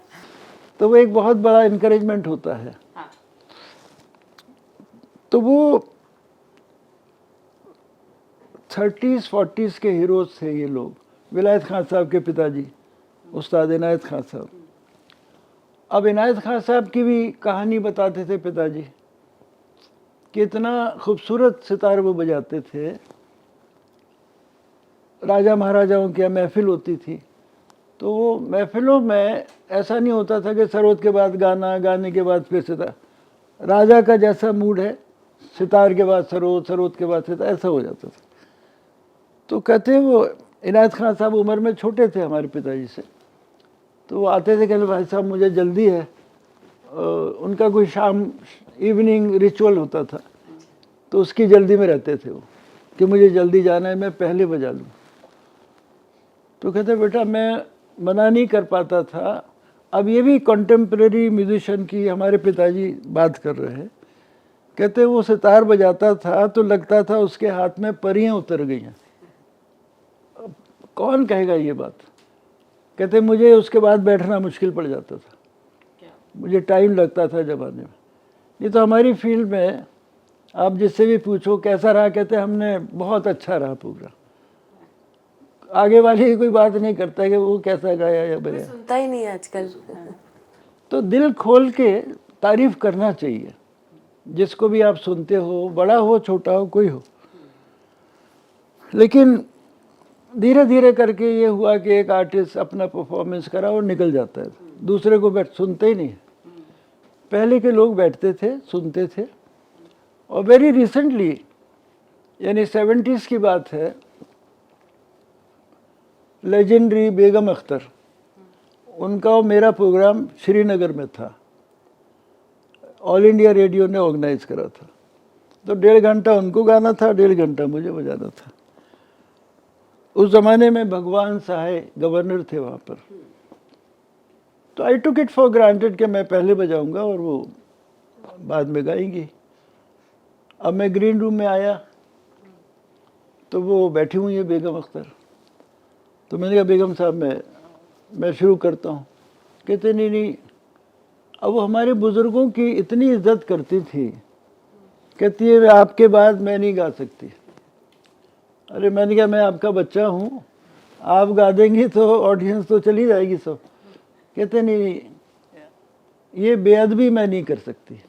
तो वो एक बहुत बड़ा इनकरेजमेंट होता है। तो वो 30s 40s के हीरोज थे ये लोग। विलायत खान साहब के पिताजी उस्ताद इनायत खान साहब। अब इनायत खान साहब की भी कहानी बताते थे पिताजी, कितना खूबसूरत सितार वो बजाते थे। राजा महाराजाओं की महफिल होती थी, तो वो महफिलों में ऐसा नहीं होता था कि सरोद के बाद गाना, गाने के बाद फिर सितार। राजा का जैसा मूड है, सितार के बाद सरोद, सरोद के बाद सितार, ऐसा हो जाता था। तो कहते हैं वो इनायत खान साहब उम्र में छोटे थे हमारे पिताजी से, तो वो आते थे, कहते भाई साहब मुझे जल्दी है। उनका कोई शाम इवनिंग रिचुअल होता था, तो उसकी जल्दी में रहते थे वो, कि मुझे जल्दी जाना है, मैं पहले बजा लूँ। तो कहते बेटा मैं मना नहीं कर पाता था। अब ये भी कंटेम्प्रेरी म्यूजिशियन की हमारे पिताजी बात कर रहे हैं। कहते वो सितार बजाता था तो लगता था उसके हाथ में परियां उतर गई हैं। कौन कहेगा ये बात? कहते मुझे उसके बाद बैठना मुश्किल पड़ जाता था, मुझे टाइम लगता था जमाने में। नहीं तो हमारी फील्ड में आप जिससे भी पूछो कैसा रहा, कहते हमने बहुत अच्छा रहा पूरा। आगे वाले की कोई बात नहीं करता कि वो कैसा गाया या बजाया, सुनता ही नहीं आजकल। तो दिल खोल के तारीफ करना चाहिए जिसको भी आप सुनते हो, बड़ा हो छोटा हो कोई हो। लेकिन धीरे धीरे करके ये हुआ कि एक आर्टिस्ट अपना परफॉर्मेंस करा और निकल जाता है, दूसरे को सुनते ही नहीं। पहले के लोग बैठते थे, सुनते थे। और वेरी रिसेंटली, यानी 70s की बात है, लेजेंडरी बेगम अख्तर, उनका और मेरा प्रोग्राम श्रीनगर में था, ऑल इंडिया रेडियो ने ऑर्गेनाइज करा था। तो 1.5 घंटा उनको गाना था, 1.5 घंटा मुझे बजाना था। उस ज़माने में भगवान सहाय गवर्नर थे वहाँ पर। तो आई टुक इट फॉर ग्रांटेड कि मैं पहले बजाऊंगा और वो बाद में गाएंगी। अब मैं ग्रीन रूम में आया तो वो बैठी हुई है बेगम अख्तर। तो मैंने कहा बेगम साहब मैं शुरू करता हूँ। कहते नहीं अब वो हमारे बुजुर्गों की इतनी इज्जत करती थी, कहती है आपके बाद मैं नहीं गा सकती। अरे मैंने कहा मैं आपका बच्चा हूँ, आप गा देंगी तो ऑडियंस तो चली जाएगी सब। कहते नहीं, ये बेअदबी मैं नहीं कर सकती।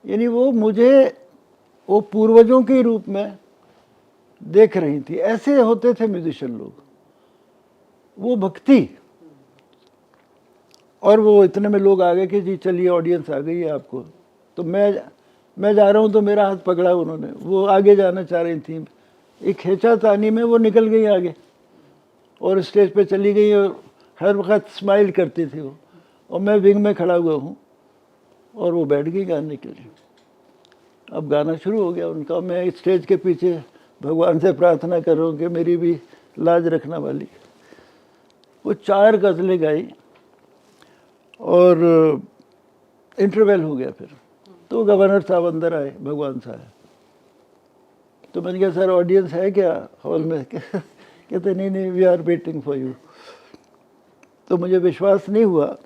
यानी वो मुझे वो पूर्वजों के रूप में देख रही थी। ऐसे होते थे म्यूजिशियन लोग, वो भक्ति। और वो इतने में लोग आ गए कि जी चलिए ऑडियंस आ गई है आपको। तो मैं जा रहा हूँ तो मेरा हाथ पकड़ा उन्होंने, वो आगे जाना चाह रही थी, एक खींचातानी में वो निकल गई आगे और स्टेज पे चली गई और हर वक्त स्माइल करती थी वो, और मैं विंग में खड़ा हुआ हूँ और वो बैठ गई गाने के लिए। अब गाना शुरू हो गया उनका, मैं स्टेज के पीछे भगवान से प्रार्थना कर रहा हूँ कि मेरी भी लाज रखना वाली। वो 4 गज़लें गाई और इंटरवल हो गया। फिर तो गवर्नर साहब अंदर आए, भगवान साहब। तो मैंने कहा सर ऑडियंस है क्या हॉल में? कहते नहीं we are waiting for you. तो मुझे विश्वास नहीं हुआ,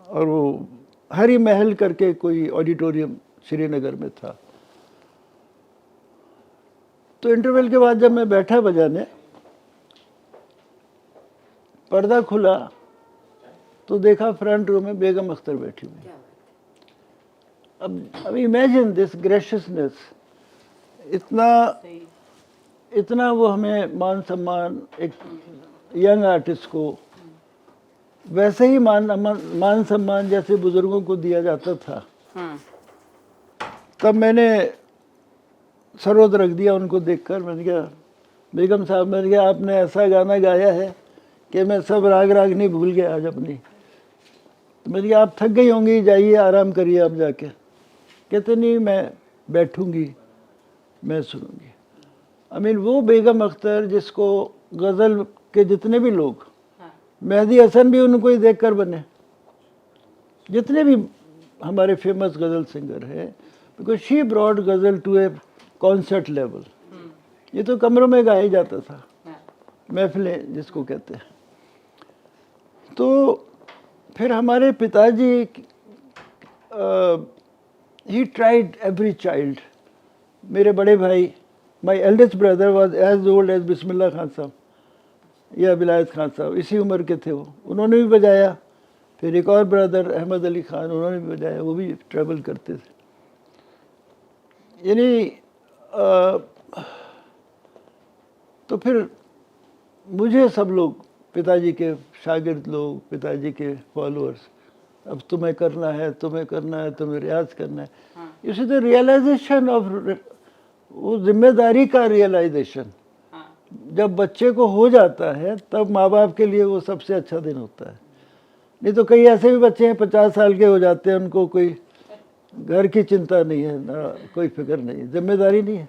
और वो हरी महल करके कोई ऑडिटोरियम श्रीनगर में था। तो इंटरवल के बाद जब मैं बैठा बजाने, पर्दा खुला तो देखा फ्रंट रो में बेगम अख्तर बैठी हुई। अब इमेजिन दिस ग्रेशियसनेस, इतना वो हमें मान सम्मान, एक यंग आर्टिस्ट को वैसे ही मान सम्मान जैसे बुजुर्गों को दिया जाता था। तब मैंने सरोद रख दिया उनको देखकर। मैंने कहा बेगम साहब, मैंने कहा आपने ऐसा गाना गाया है कि मैं सब राग रागनी भूल गया आज अपनी। तो मैंने कहा आप थक गई होंगी, जाइए आराम करिए आप जाके। कहते नहीं मैं बैठूंगी, मैं सुनूंगी। आई मीन वो बेगम अख्तर जिसको गज़ल के जितने भी लोग, मेहदी हसन भी उनको ही देखकर बने, जितने भी हमारे फेमस गज़ल सिंगर हैं, because she brought ghazal to a concert level. ये तो कमरों में गाया जाता था, महफिलें जिसको कहते हैं। तो फिर हमारे पिताजी, ही ट्राइड एवरी चाइल्ड। मेरे बड़े भाई, my eldest brother was as old as Bismillah Khan साहब या विलायत खान साहब, इसी उम्र के थे वो, उन्होंने भी बजाया। फिर एक और ब्रदर अहमद अली खान, उन्होंने भी बजाया, वो भी ट्रैवल करते थे। यानी तो फिर मुझे सब लोग, पिताजी के शागिर्द लोग, पिताजी के फॉलोअर्स, अब तुम्हें करना है, तुम्हें करना है, तुम्हें रियाज करना है। इसी तरह रियलाइजेशन ऑफ, वो जिम्मेदारी का रियलाइजेशन जब बच्चे को हो जाता है, तब माँ बाप के लिए वो सबसे अच्छा दिन होता है। नहीं तो कई ऐसे भी बच्चे हैं 50 साल के हो जाते हैं, उनको कोई घर की चिंता नहीं है, ना कोई फिक्र नहीं है, जिम्मेदारी नहीं है।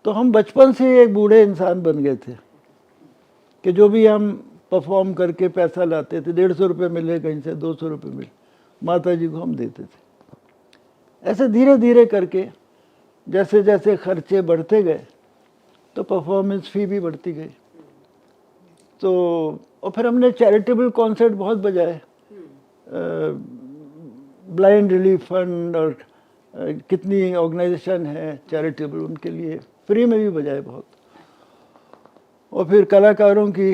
तो हम बचपन से एक बूढ़े इंसान बन गए थे कि जो भी हम परफॉर्म करके पैसा लाते थे, 150 रुपये मिले, कहीं से 200 रुपये मिले, माता जी को हम देते थे। ऐसे धीरे धीरे करके जैसे जैसे खर्चे बढ़ते गए तो परफॉर्मेंस फी भी बढ़ती गई। तो और फिर हमने चैरिटेबल कॉन्सर्ट बहुत बजाए, ब्लाइंड रिलीफ फंड और कितनी ऑर्गेनाइजेशन है चैरिटेबल, उनके लिए फ्री में भी बजाए बहुत। और फिर कलाकारों की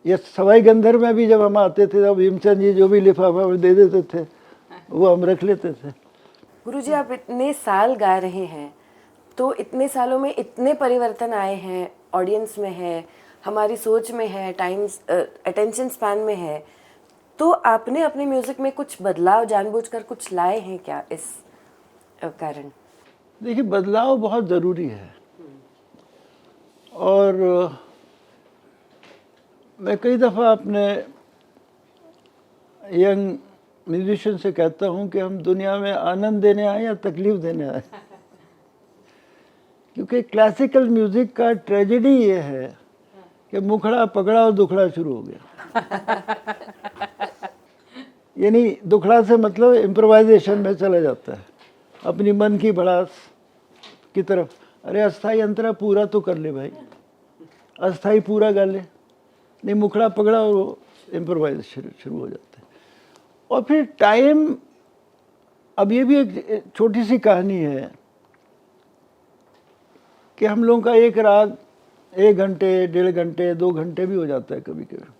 ये सवाई गंधर में भी जब हम आते थे, तब भीमचंद जी जो भी लिफाफा में दे देते थे वो हम रख लेते थे। गुरुजी, आप इतने साल गा रहे हैं, तो इतने सालों में इतने परिवर्तन आए हैं, ऑडियंस में है, हमारी सोच में है, टाइम्स अटेंशन स्पैन में है, तो आपने अपने म्यूजिक में कुछ बदलाव जानबूझकर कुछ लाए हैं क्या इस कारण? देखिए, बदलाव बहुत ज़रूरी है। और मैं कई दफ़ा अपने यंग म्यूजिशियन से कहता हूँ कि हम दुनिया में आनंद देने आए या तकलीफ़ देने आए। क्योंकि क्लासिकल म्यूज़िक का ट्रेजेडी ये है कि मुखड़ा पकड़ा और दुखड़ा शुरू हो गया। यानी दुखड़ा से मतलब इम्प्रोवाइजेशन में चला जाता है, अपनी मन की भड़ास की तरफ। अरे अस्थाई अंतरा पूरा तो कर ले भाई, अस्थाई पूरा गा ले। नहीं, मुखड़ा पकड़ा और इम्प्रोवाइज शुरू हो जाता है। और फिर टाइम, अब ये भी एक छोटी सी कहानी है कि हम लोगों का एक राग 1 घंटे 1.5 घंटे 2 घंटे भी हो जाता है कभी कभी।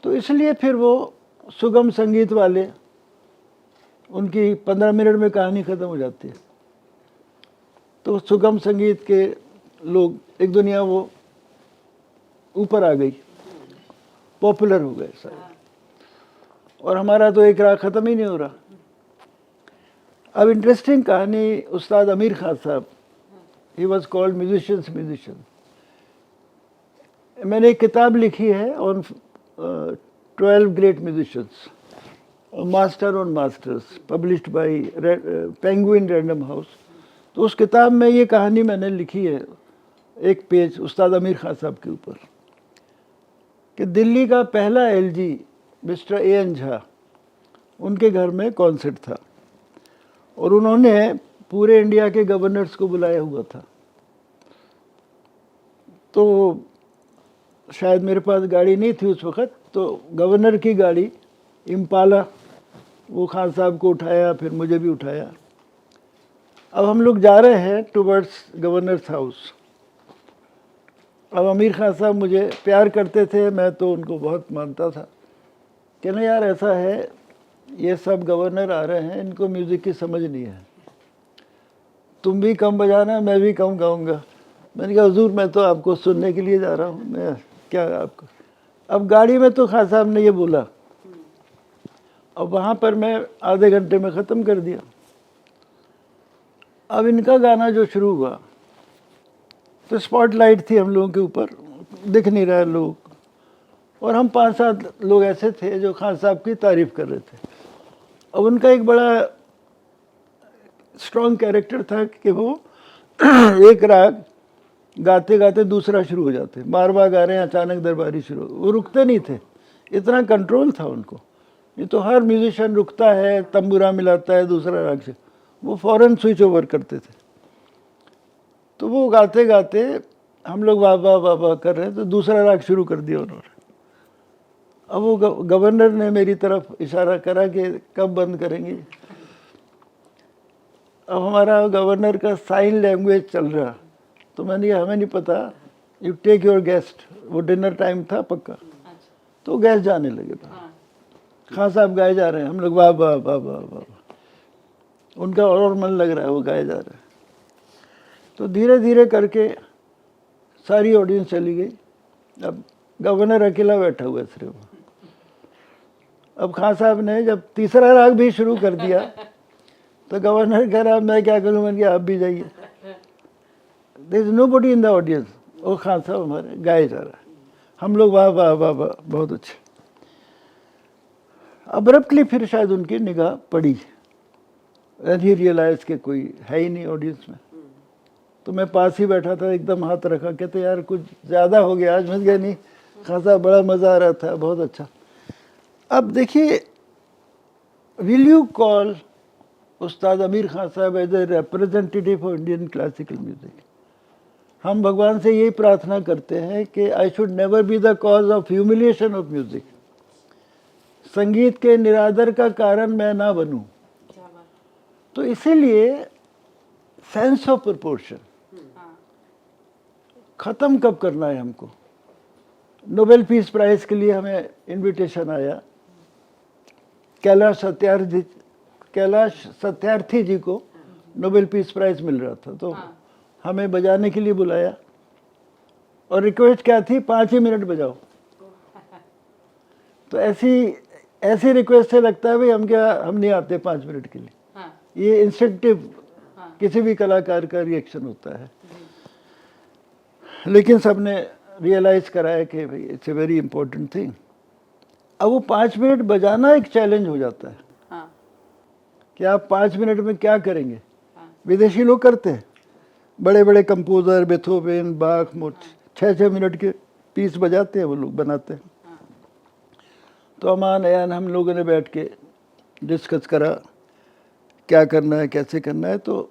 तो इसलिए फिर वो सुगम संगीत वाले, उनकी 15 मिनट में कहानी ख़त्म हो जाती है। तो सुगम संगीत के लोग, एक दुनिया वो ऊपर आ गई, पॉपुलर हो गए सारे, और हमारा तो एक राग ख़त्म ही नहीं हो रहा। अब इंटरेस्टिंग कहानी, उस्ताद अमीर खान साहब, ही वॉज कॉल्ड म्यूजिशियन। मैंने एक किताब लिखी है on 12 great musicians, master on masters, published by penguin random house. तो उस किताब में ये कहानी मैंने लिखी है, एक पेज उस्ताद अमीर खान साहब के ऊपर, कि दिल्ली का पहला एलजी मिस्टर A.N. झा, उनके घर में कॉन्सर्ट था और उन्होंने पूरे इंडिया के गवर्नर्स को बुलाया हुआ था। तो शायद मेरे पास गाड़ी नहीं थी उस वक़्त, तो गवर्नर की गाड़ी इम्पाला, वो खान साहब को उठाया, फिर मुझे भी उठाया। अब हम लोग जा रहे हैं टुवर्ड्स गवर्नर्स हाउस। अब अमीर खान साहब मुझे प्यार करते थे, मैं तो उनको बहुत मानता था। कहने यार ऐसा है, ये सब गवर्नर आ रहे हैं, इनको म्यूज़िक की समझ नहीं है, तुम भी कम बजाना, मैं भी कम गाऊंगा। मैंने कहा हुजूर मैं तो आपको सुनने के लिए जा रहा हूँ, मैं क्या आपको। अब गाड़ी में तो खान साहब ने ये बोला, अब वहाँ पर मैं आधे घंटे में ख़त्म कर दिया। अब इनका गाना जो शुरू हुआ, तो स्पॉटलाइट थी हम लोगों के ऊपर, दिख नहीं रहा लोग, और हम 5-7 लोग ऐसे थे जो खान साहब की तारीफ़ कर रहे थे। अब उनका एक बड़ा स्ट्रॉन्ग कैरेक्टर था कि वो एक राग गाते गाते दूसरा शुरू हो जाते, मारवा गा रहे हैं, अचानक दरबारी शुरू, वो रुकते नहीं थे, इतना कंट्रोल था उनको। ये तो हर म्यूजिशियन रुकता है, तंबूरा मिलाता है दूसरा राग से, वो फ़ौरन स्विच ओवर करते थे। तो वो गाते गाते हम लोग वाह वाह वाह वाह कर रहे हैं, तो दूसरा राग शुरू कर दिया उन्होंने। अब वो गवर्नर ने मेरी तरफ इशारा करा कि कब बंद करेंगे। अब हमारा गवर्नर का साइन लैंग्वेज चल रहा, तो मैंने कहा हमें नहीं पता, यू टेक योर गेस्ट। वो डिनर टाइम था पक्का, तो गेस्ट जाने लगे बाहर। खान साहब गाए जा रहे हैं, हम लोग वाह वाह वाह वाह वाह, उनका और मन लग रहा है, वो गाए जा रहे हैं। तो धीरे धीरे करके सारी ऑडियंस चली गई। अब गवर्नर अकेला बैठा हुआ है सिर्फ। अब खान साहब ने जब तीसरा राग भी शुरू कर दिया, तो गवर्नर कह रहा मैं क्या करूँ, मैंने कहा आप भी जाइए। There is nobody in the audience, वो खान साहब हमारे गाए जा रहा है, हम लोग वाह वाह वाह वाह बहुत अच्छे। अब्रप्टली फिर शायद उनकी निगाह पड़ी, एंड ही रियलाइज के कोई है ही नहीं ऑडियंस में। तो मैं पास ही बैठा था, एकदम हाथ रखा, कहते यार कुछ ज़्यादा हो गया आज। मैं कहा नहीं खान साहब, बड़ा मज़ा आ रहा था, बहुत अच्छा। अब देखिए, will you call Ustad Amir Khan Sahab as a representative of Indian classical music? हम भगवान से यही प्रार्थना करते हैं कि I should never be the cause of humiliation of music, संगीत के निरादर का कारण मैं ना बनूं। तो इसीलिए सेंस ऑफ प्रोपोर्शन ख़त्म कब करना है हमको। नोबेल पीस प्राइज़ के लिए हमें इनविटेशन आया, कैलाश सत्यार्थी जी को नोबेल पीस प्राइज़ मिल रहा था, तो हमें बजाने के लिए बुलाया और रिक्वेस्ट क्या थी, 5 ही मिनट बजाओ। तो ऐसी रिक्वेस्ट से लगता है भाई हम नहीं आते 5 मिनट के लिए। ये इंस्टिंक्टिव किसी भी कलाकार का रिएक्शन होता है। लेकिन सबने रियलाइज़ कराया कि भाई it's a very important thing. अब वो 5 मिनट बजाना एक चैलेंज हो जाता है कि आप 5 मिनट में क्या करेंगे। विदेशी लोग करते हैं, बड़े बड़े कंपोज़र बेथोवेन, बाख, मोट 6-6 मिनट के पीस बजाते हैं, वो लोग बनाते हैं। तो अमान अयान हम लोगों ने बैठ के डिस्कस करा क्या करना है, कैसे करना है। तो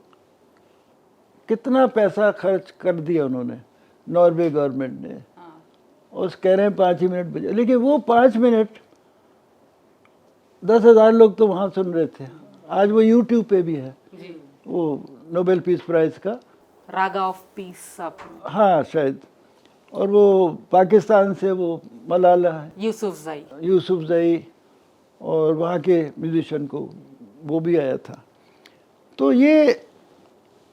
कितना पैसा खर्च कर दिया उन्होंने, नॉर्वे गवर्नमेंट ने, और कह रहे हैं 5 ही मिनट बजे। लेकिन वो 5 मिनट 10,000 लोग तो वहाँ सुन रहे थे। आज वो यूट्यूब पे भी है, जी। वो नोबेल पीस प्राइज़ का। रागा ऑफ पीस आप हाँ शायद। और वो पाकिस्तान से वो मलाला है, यूसुफजई। यूसुफजई, और वहाँ के म्यूजिशियन को वो भी आया था। तो ये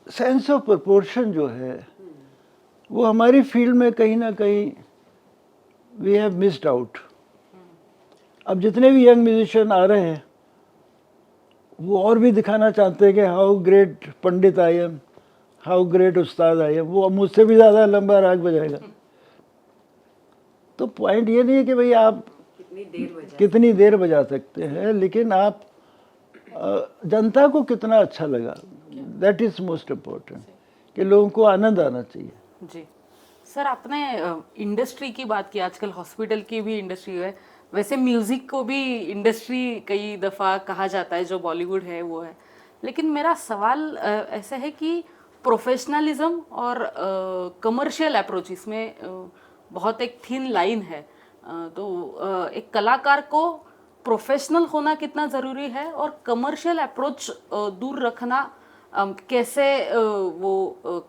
सेंस ऑफ प्रोपोर्शन जो है वो हमारी फील्ड में कहीं ना कहीं वी हैव मिस्ड आउट। अब जितने भी यंग म्यूजिशियन आ रहे हैं वो और भी दिखाना चाहते हैं कि how great Pandit I am, how great Ustad I am. वो मुझसे भी ज़्यादा लंबा राग बजाएगा। तो पॉइंट ये नहीं है कि भाई आप कितनी देर बजा सकते हैं, लेकिन आप जनता को कितना अच्छा लगा, दैट इज़ मोस्ट इम्पोर्टेंट, कि लोगों को आनंद आना चाहिए। जी सर, आपने इंडस्ट्री की बात की, आजकल हॉस्पिटल की भी इंडस्ट्री है, वैसे म्यूजिक को भी इंडस्ट्री कई दफ़ा कहा जाता है, जो बॉलीवुड है वो है। लेकिन मेरा सवाल ऐसा है कि प्रोफेशनलिज्म और कमर्शियल अप्रोच, इसमें बहुत एक थिन लाइन है। तो एक कलाकार को प्रोफेशनल होना कितना ज़रूरी है और कमर्शियल अप्रोच दूर रखना कैसे वो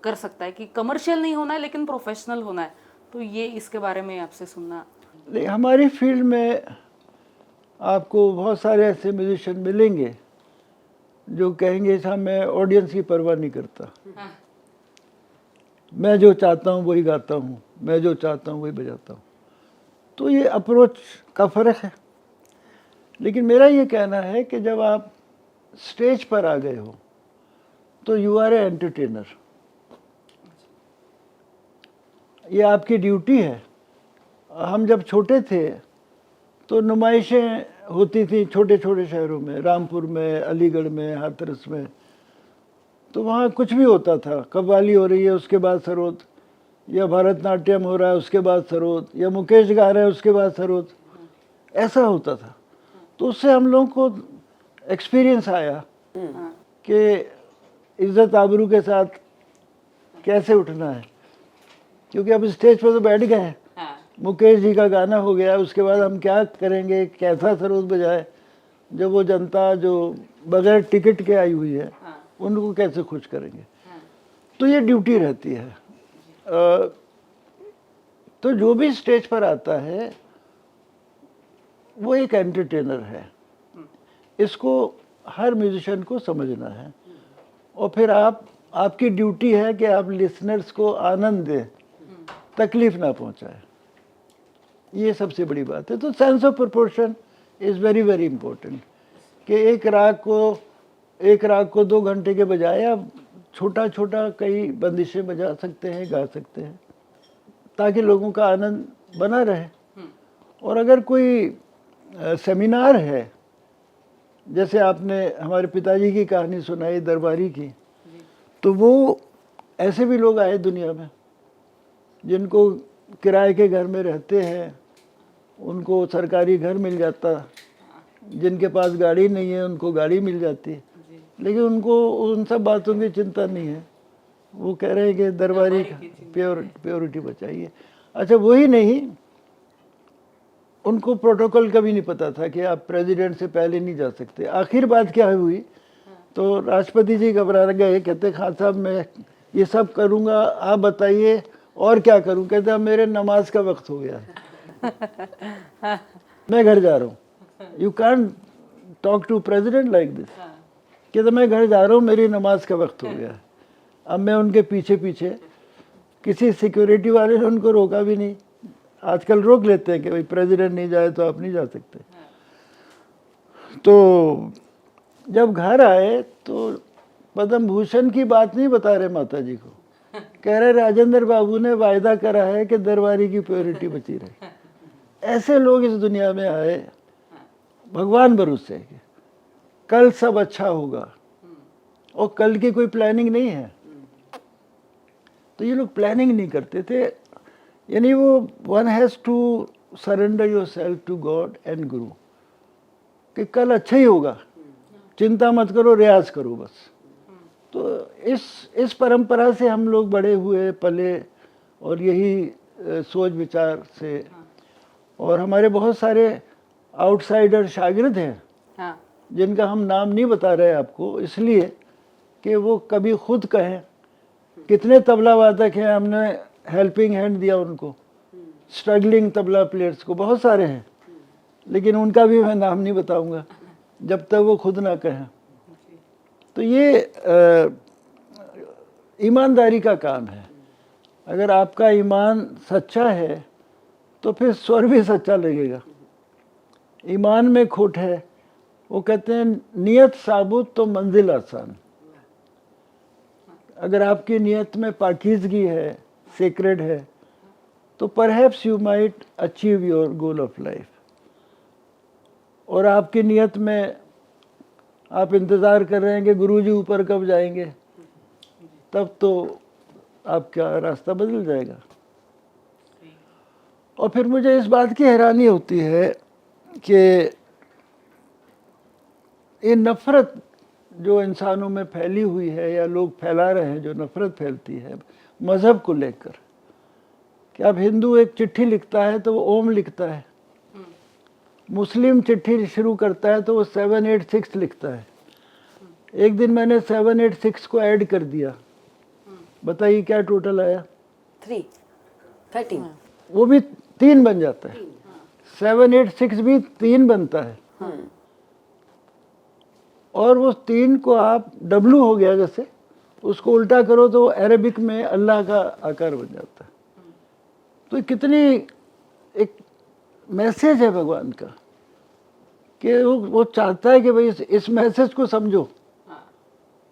कर सकता है कि कमर्शियल नहीं होना है लेकिन प्रोफेशनल होना है। तो ये इसके बारे में आपसे सुनना। हमारी फील्ड में आपको बहुत सारे ऐसे म्यूजिशियन मिलेंगे जो कहेंगे साहब मैं ऑडियंस की परवाह नहीं करता, मैं जो चाहता हूँ वही गाता हूँ, मैं जो चाहता हूँ वही बजाता हूँ। तो ये अप्रोच का फ़र्क है। लेकिन मेरा ये कहना है कि जब आप स्टेज पर आ गए हो तो यू आर ए एंटरटेनर, ये आपकी ड्यूटी है। हम जब छोटे थे तो नुमाइशें होती थी छोटे छोटे शहरों में, रामपुर में, अलीगढ़ में, हाथरस में। तो वहाँ कुछ भी होता था, कव्वाली हो रही है उसके बाद सरोद, या भरतनाट्यम हो रहा है उसके बाद सरोद, या मुकेश गा रहा है उसके बाद सरोद, ऐसा होता था। तो उससे हम लोगों को एक्सपीरियंस आया कि इज़्ज़त आबरू के साथ कैसे उठना है, क्योंकि अब स्टेज पर तो बैठ गए हैं, मुकेश जी का गाना हो गया, उसके बाद हम क्या करेंगे, कैसा सरोद बजाए, जब वो जनता जो बगैर टिकट के आई हुई है उनको कैसे खुश करेंगे। तो ये ड्यूटी रहती है। तो जो भी स्टेज पर आता है वो एक एंटरटेनर है, इसको हर म्यूजिशियन को समझना है। और फिर आपकी ड्यूटी है कि आप लिसनर्स को आनंद दें, तकलीफ ना पहुंचाए, ये सबसे बड़ी बात है। तो sense of proportion is very very important, कि एक राग को 2 घंटे के बजाय आप छोटा छोटा कई बंदिशें बजा सकते हैं, गा सकते हैं, ताकि लोगों का आनंद बना रहे। और अगर कोई सेमिनार है, जैसे आपने हमारे पिताजी की कहानी सुनाई दरबारी की, तो वो ऐसे भी लोग आए दुनिया में जिनको किराए के घर में रहते हैं, उनको सरकारी घर मिल जाता, जिनके पास गाड़ी नहीं है उनको गाड़ी मिल जाती, लेकिन उनको उन सब बातों की चिंता नहीं है। वो कह रहे हैं कि दरबारी प्योरिटी बचाइए। अच्छा, वही नहीं, उनको प्रोटोकॉल का भी नहीं पता था कि आप प्रेसिडेंट से पहले नहीं जा सकते। आखिर बात क्या हुई, तो राष्ट्रपति जी घबरा गए, कहते खान साहब मैं ये सब करूँगा, आप बताइए और क्या करूँ। कहते अब मेरे नमाज का वक्त हो गया है, मैं घर जा रहा हूँ। You can talk to president like this. कहते मैं घर जा रहा हूँ, मेरी नमाज का वक्त हो गया है। अब मैं उनके पीछे पीछे, किसी सिक्योरिटी वाले ने उनको रोका भी नहीं। आजकल रोक लेते हैं कि भाई प्रेसिडेंट नहीं जाए तो आप नहीं जा सकते। तो जब घर आए तो पद्म भूषण की बात नहीं बता रहे माता जी को, कह रहे राजेंद्र बाबू ने वायदा करा है कि दरबारी की प्योरिटी बची रहे। ऐसे लोग इस दुनिया में आए भगवान भरोसे कि कल सब अच्छा होगा, और कल की कोई प्लानिंग नहीं है। तो ये लोग प्लानिंग नहीं करते थे, यानी वो one has to surrender yourself to God and guru, कि कल अच्छा ही होगा, चिंता मत करो, रियाज करो बस। तो इस परंपरा से हम लोग बड़े हुए, पले, और यही सोच विचार से। और हमारे बहुत सारे आउटसाइडर शागिर्द हैं जिनका हम नाम नहीं बता रहे आपको, इसलिए कि वो कभी खुद कहें। कितने तबला वादक हैं, हमने हेल्पिंग हैंड दिया उनको, स्ट्रगलिंग तबला प्लेयर्स को, बहुत सारे हैं, लेकिन उनका भी मैं नाम नहीं बताऊंगा जब तक वो खुद ना कहें। तो ये ईमानदारी का काम है। अगर आपका ईमान सच्चा है तो फिर स्वर भी सच्चा लगेगा। ईमान में खोट है, वो कहते हैं नियत साबुत तो मंजिल आसान। अगर आपकी नियत में पाकीज़गी है, सेक्रेड है, तो perhaps you might achieve your goal of life. और आपकी नियत में आप इंतज़ार कर रहे हैं कि गुरुजी ऊपर कब जाएंगे, तब तो आपका रास्ता बदल जाएगा। और फिर मुझे इस बात की हैरानी होती है कि ये नफ़रत जो इंसानों में फैली हुई है, या लोग फैला रहे हैं, जो नफ़रत फैलती है मज़हब को लेकर, कि अब हिंदू एक चिट्ठी लिखता है तो वो ओम लिखता है, मुस्लिम चिट्ठी शुरू करता है तो वो 786 लिखता है। एक दिन मैंने 786 को ऐड कर दिया, बताइए क्या टोटल आया? 13 वो भी 3 बन जाता है, 786 भी 3 बनता है। और वो 3 को आप W हो गया जैसे, उसको उल्टा करो तो अरबिक में अल्लाह का आकार बन जाता है। तो कितनी एक मैसेज है भगवान का, कि वो चाहता है कि भाई इस मैसेज को समझो।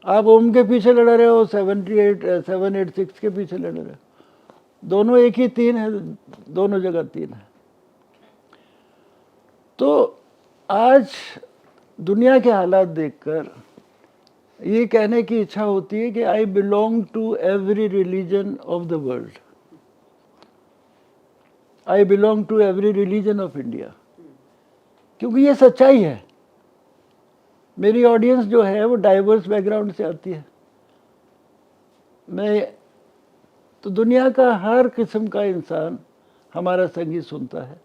आप ओम के पीछे लड़ रहे हो, 786 के पीछे लड़ रहे हो, दोनों एक ही 3 है, दोनों जगह 3 है। तो आज दुनिया के हालात देखकर ये कहने की इच्छा होती है कि I belong to every religion of the world, I belong to every religion of India, क्योंकि ये सच्चाई है। मेरी ऑडियंस जो है वो डाइवर्स बैकग्राउंड से आती है। मैं तो दुनिया का हर किस्म का इंसान हमारा संगीत सुनता है,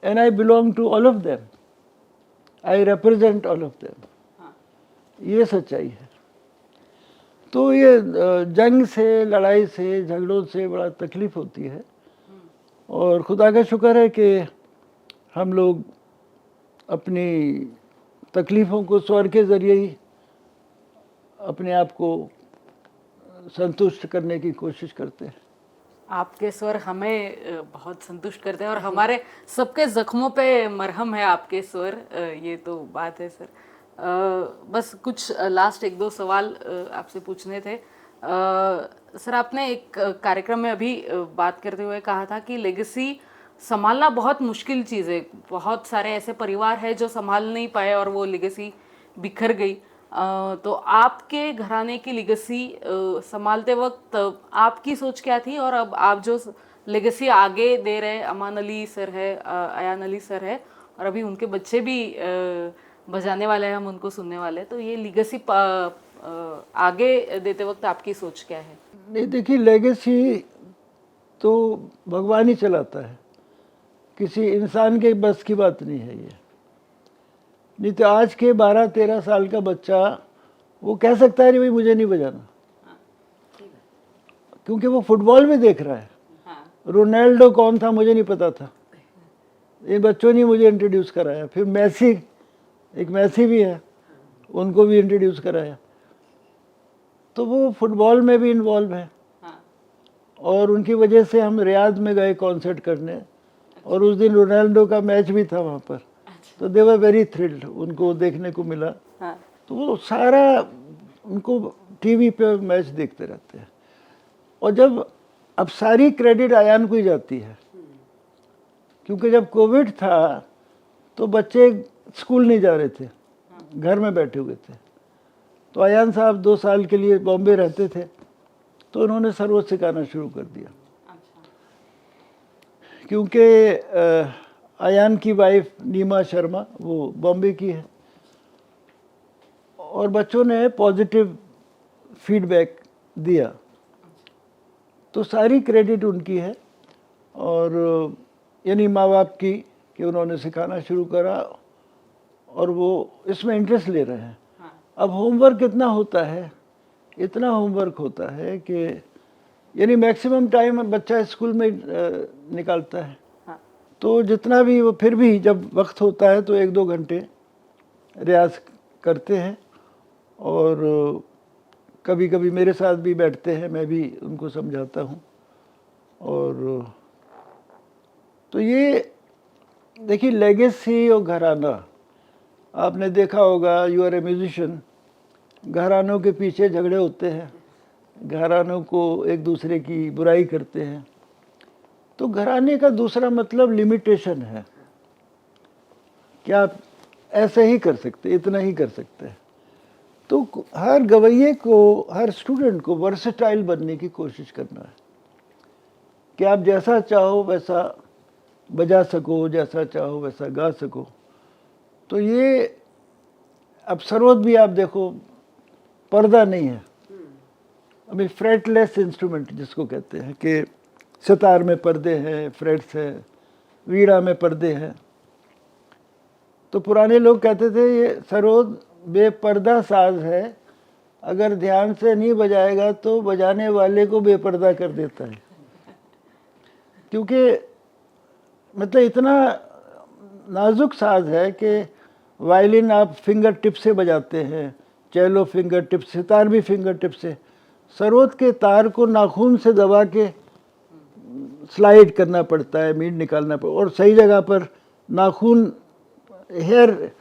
and I belong to all of them, I represent all of them. ये सच्चाई है। तो ये जंग से, लड़ाई से, झगड़ों से बड़ा तकलीफ होती है, और खुदा का शुक्र है कि हम लोग अपनी तकलीफ़ों को स्वर के ज़रिए ही अपने आप को संतुष्ट करने की कोशिश करते हैं। आपके स्वर हमें बहुत संतुष्ट करते हैं, और हमारे सबके जख्मों पे मरहम है आपके स्वर, ये तो बात है सर। बस कुछ लास्ट 1-2 सवाल आपसे पूछने थे। सर, आपने एक कार्यक्रम में अभी बात करते हुए कहा था कि लेगेसी संभालना बहुत मुश्किल चीज़ है। बहुत सारे ऐसे परिवार हैं जो संभाल नहीं पाए और वो लेगेसी बिखर गई। तो आपके घराने की लेगेसी संभालते वक्त आपकी सोच क्या थी, और अब आप जो लेगेसी आगे दे रहे, अमान अली सर है, अयान अली सर है, और अभी उनके बच्चे भी बजाने वाले हैं, हम उनको सुनने वाले हैं, तो ये लेगेसी आगे देते वक्त आपकी सोच क्या है? नहीं, देखिए, लेगेसी तो भगवान ही चलाता है, किसी इंसान के बस की बात नहीं है ये। नहीं तो आज के 12-13 साल का बच्चा वो कह सकता है नहीं भाई मुझे नहीं बजाना, क्योंकि वो फुटबॉल में देख रहा है। रोनाल्डो कौन था मुझे नहीं पता था, इन बच्चों ने मुझे इंट्रोड्यूस कराया। फिर मैसी, एक मैसी भी है, उनको भी इंट्रोड्यूस कराया। तो वो फुटबॉल में भी इन्वॉल्व है, और उनकी वजह से हम रियाद में गए कॉन्सर्ट करने, और उस दिन रोनाल्डो का मैच भी था वहाँ पर। तो दे वर वेरी थ्रिल्ड, उनको देखने को मिला। तो वो सारा उनको टीवी पे मैच देखते रहते हैं। और जब अब सारी क्रेडिट अयान को ही जाती है, क्योंकि जब कोविड था तो बच्चे स्कूल नहीं जा रहे थे, घर में बैठे हुए थे। तो अयान साहब 2 साल के लिए बॉम्बे रहते थे, तो उन्होंने सरोद सिखाना शुरू कर दिया। क्योंकि अयान की वाइफ नीमा शर्मा वो बॉम्बे की है, और बच्चों ने पॉजिटिव फीडबैक दिया, तो सारी क्रेडिट उनकी है। और यानी माँ बाप की, कि उन्होंने सिखाना शुरू करा, और वो इसमें इंटरेस्ट ले रहे हैं। अब होमवर्क कितना होता है, इतना होमवर्क होता है कि यानी मैक्सिमम टाइम बच्चा स्कूल में निकालता है। तो जितना भी वो, फिर भी जब वक्त होता है तो 1-2 घंटे रियाज करते हैं, और कभी कभी मेरे साथ भी बैठते हैं, मैं भी उनको समझाता हूँ। और तो ये देखिए लेगेसी और घराना, आपने देखा होगा, यू आर ए म्यूजिशियन, घरानों के पीछे झगड़े होते हैं, घरानों को एक दूसरे की बुराई करते हैं। तो घराने का दूसरा मतलब लिमिटेशन है कि आप ऐसे ही कर सकते, इतना ही कर सकते हैं। तो हर गवैये को, हर स्टूडेंट को वर्सेटाइल बनने की कोशिश करना है कि आप जैसा चाहो वैसा बजा सको, जैसा चाहो वैसा गा सको। तो ये अब सरोद भी आप देखो, पर्दा नहीं है, अभी फ्रेटलेस इंस्ट्रूमेंट जिसको कहते हैं, कि सितार में पर्दे हैं, फ्रेट्स है, वीणा में पर्दे हैं। तो पुराने लोग कहते थे ये सरोद बेपर्दा साज है, अगर ध्यान से नहीं बजाएगा तो बजाने वाले को बेपर्दा कर देता है। क्योंकि मतलब इतना नाजुक साज है कि वायलिन आप फिंगर टिप से बजाते हैं, चेलो फिंगर टिप, सितार भी फिंगर टिप से। सरोद के तार को नाखून से दबा के स्लाइड करना पड़ता है, मीट निकालना पड़ता है, और सही जगह पर नाखून, हेयर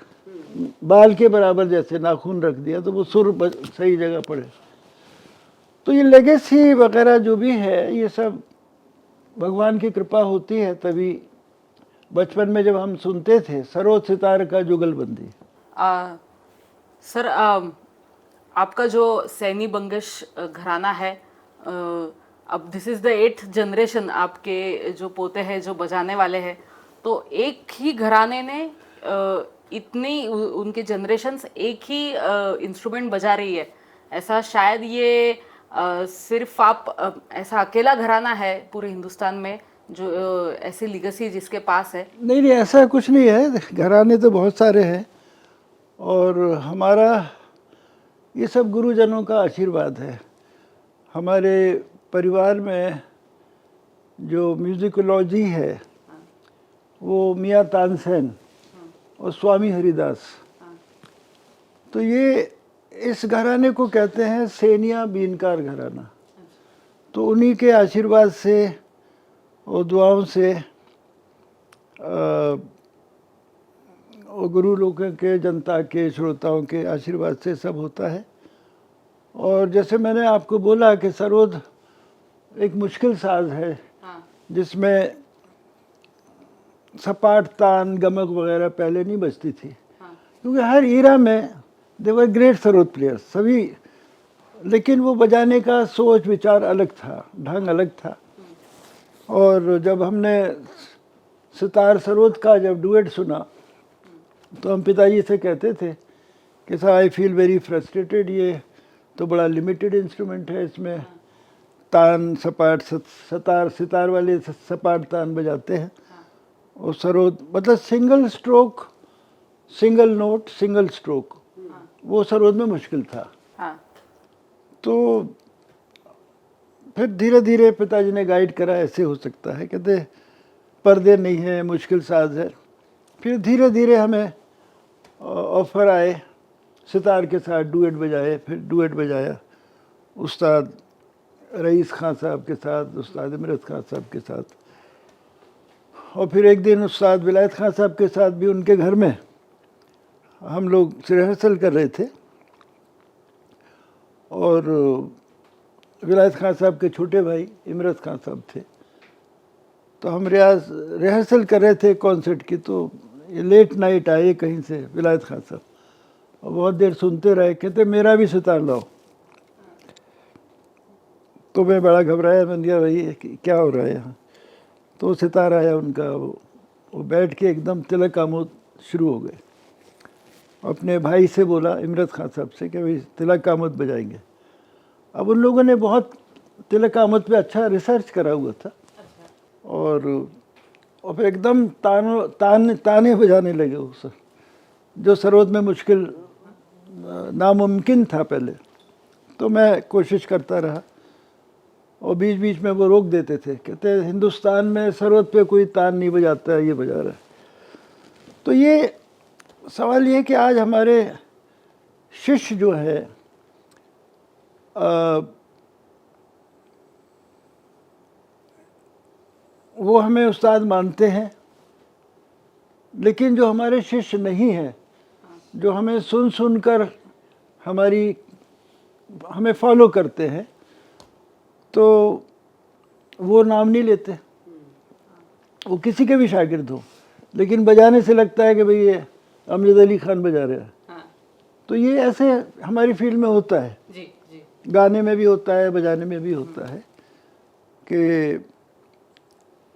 बाल के बराबर जैसे नाखून रख दिया तो वो सुर सही जगह पड़े। तो ये लेगेसी वगैरह जो भी है, ये सब भगवान की कृपा होती है। तभी बचपन में जब हम सुनते थे सरोद सितार का जुगलबंदी। सर, आपका जो सैनी बंगश घराना है, अब this is the 8th generation, आपके जो पोते हैं जो बजाने वाले हैं, तो एक ही घराने ने इतनी उनके जनरेशन्स एक ही इंस्ट्रूमेंट बजा रही है, ऐसा शायद ये सिर्फ आप ऐसा अकेला घराना है पूरे हिंदुस्तान में जो ऐसी लीगेसी जिसके पास है। नहीं नहीं, ऐसा कुछ नहीं है, घराने तो बहुत सारे हैं, और हमारा ये सब गुरुजनों का आशीर्वाद है। हमारे परिवार में जो म्यूजिकोलॉजी है वो मियाँ तानसेन और स्वामी हरिदास, तो ये इस घराने को कहते हैं सेनिया बीनकार घराना। तो उन्हीं के आशीर्वाद से और दुआओं से और गुरु लोगों के, जनता के, श्रोताओं के आशीर्वाद से सब होता है। और जैसे मैंने आपको बोला कि सरोद एक मुश्किल साज है, जिसमें सपाट, तान, गमक वगैरह पहले नहीं बजती थी, क्योंकि हर ईरा में देवर ग्रेट सरोद प्लेयर्स सभी, लेकिन वो बजाने का सोच विचार अलग था, ढंग अलग था। और जब हमने सितार सरोद का जब डुएट सुना तो हम पिताजी से कहते थे कि sir I feel very frustrated, ये तो बड़ा लिमिटेड इंस्ट्रूमेंट है, इसमें तान सपाट, सितार, सितार वाले सपाट तान बजाते हैं, और सरोद मतलब single stroke, single note, single stroke, वो सरोद में मुश्किल था। तो फिर धीरे धीरे पिताजी ने गाइड करा, ऐसे हो सकता है, कहते पर्दे नहीं है, मुश्किल साज है। फिर धीरे धीरे हमें ऑफर आए, सितार के साथ डुएट बजाए, फिर डुएट बजाया उस्ताद रईस खां साहब के साथ, उस्ताद इमरत खां साहब के साथ, और फिर एक दिन उस्ताद विलायत खां साहब के साथ भी उनके घर में हम लोग रिहर्सल कर रहे थे। और विलायत खां साहब के छोटे भाई इमरत खां साहब थे, तो हम रिहर्सल कर रहे थे कॉन्सर्ट की। तो ये लेट नाइट आए कहीं से विलायत खां साहब, और बहुत देर सुनते रहे, कहते मेरा भी सितार लाओ। तो मैं बड़ा घबराया, मैंने कहा भाई क्या हो रहा है यहाँ। तो सितार आया उनका, वो बैठ के एकदम तिलक आमोद शुरू हो गए। अपने भाई से बोला, इमरत खां साहब से, कि भाई तिलक आमोद बजाएंगे। अब उन लोगों ने बहुत तिलक आमद पे अच्छा रिसर्च करा हुआ था, और फिर एकदम ताने बजाने लगे उस। जो सरोद में मुश्किल नामुमकिन था पहले। तो मैं कोशिश करता रहा और बीच बीच में वो रोक देते थे, कहते हिंदुस्तान में सरोद पे कोई तान नहीं बजाता है, ये बजा रहा है। तो ये सवाल ये कि आज हमारे शिष्य जो है वो हमें उस्ताद मानते हैं, लेकिन जो हमारे शिष्य नहीं हैं, जो हमें सुन सुन कर हमें फॉलो करते हैं, तो वो नाम नहीं लेते। वो किसी के भी शागिर्द हो, लेकिन बजाने से लगता है कि भाई ये अमजद अली खान बजा रहे हैं। तो ये ऐसे हमारी फील्ड में होता है, जी जी। गाने में भी होता है, बजाने में भी होता है कि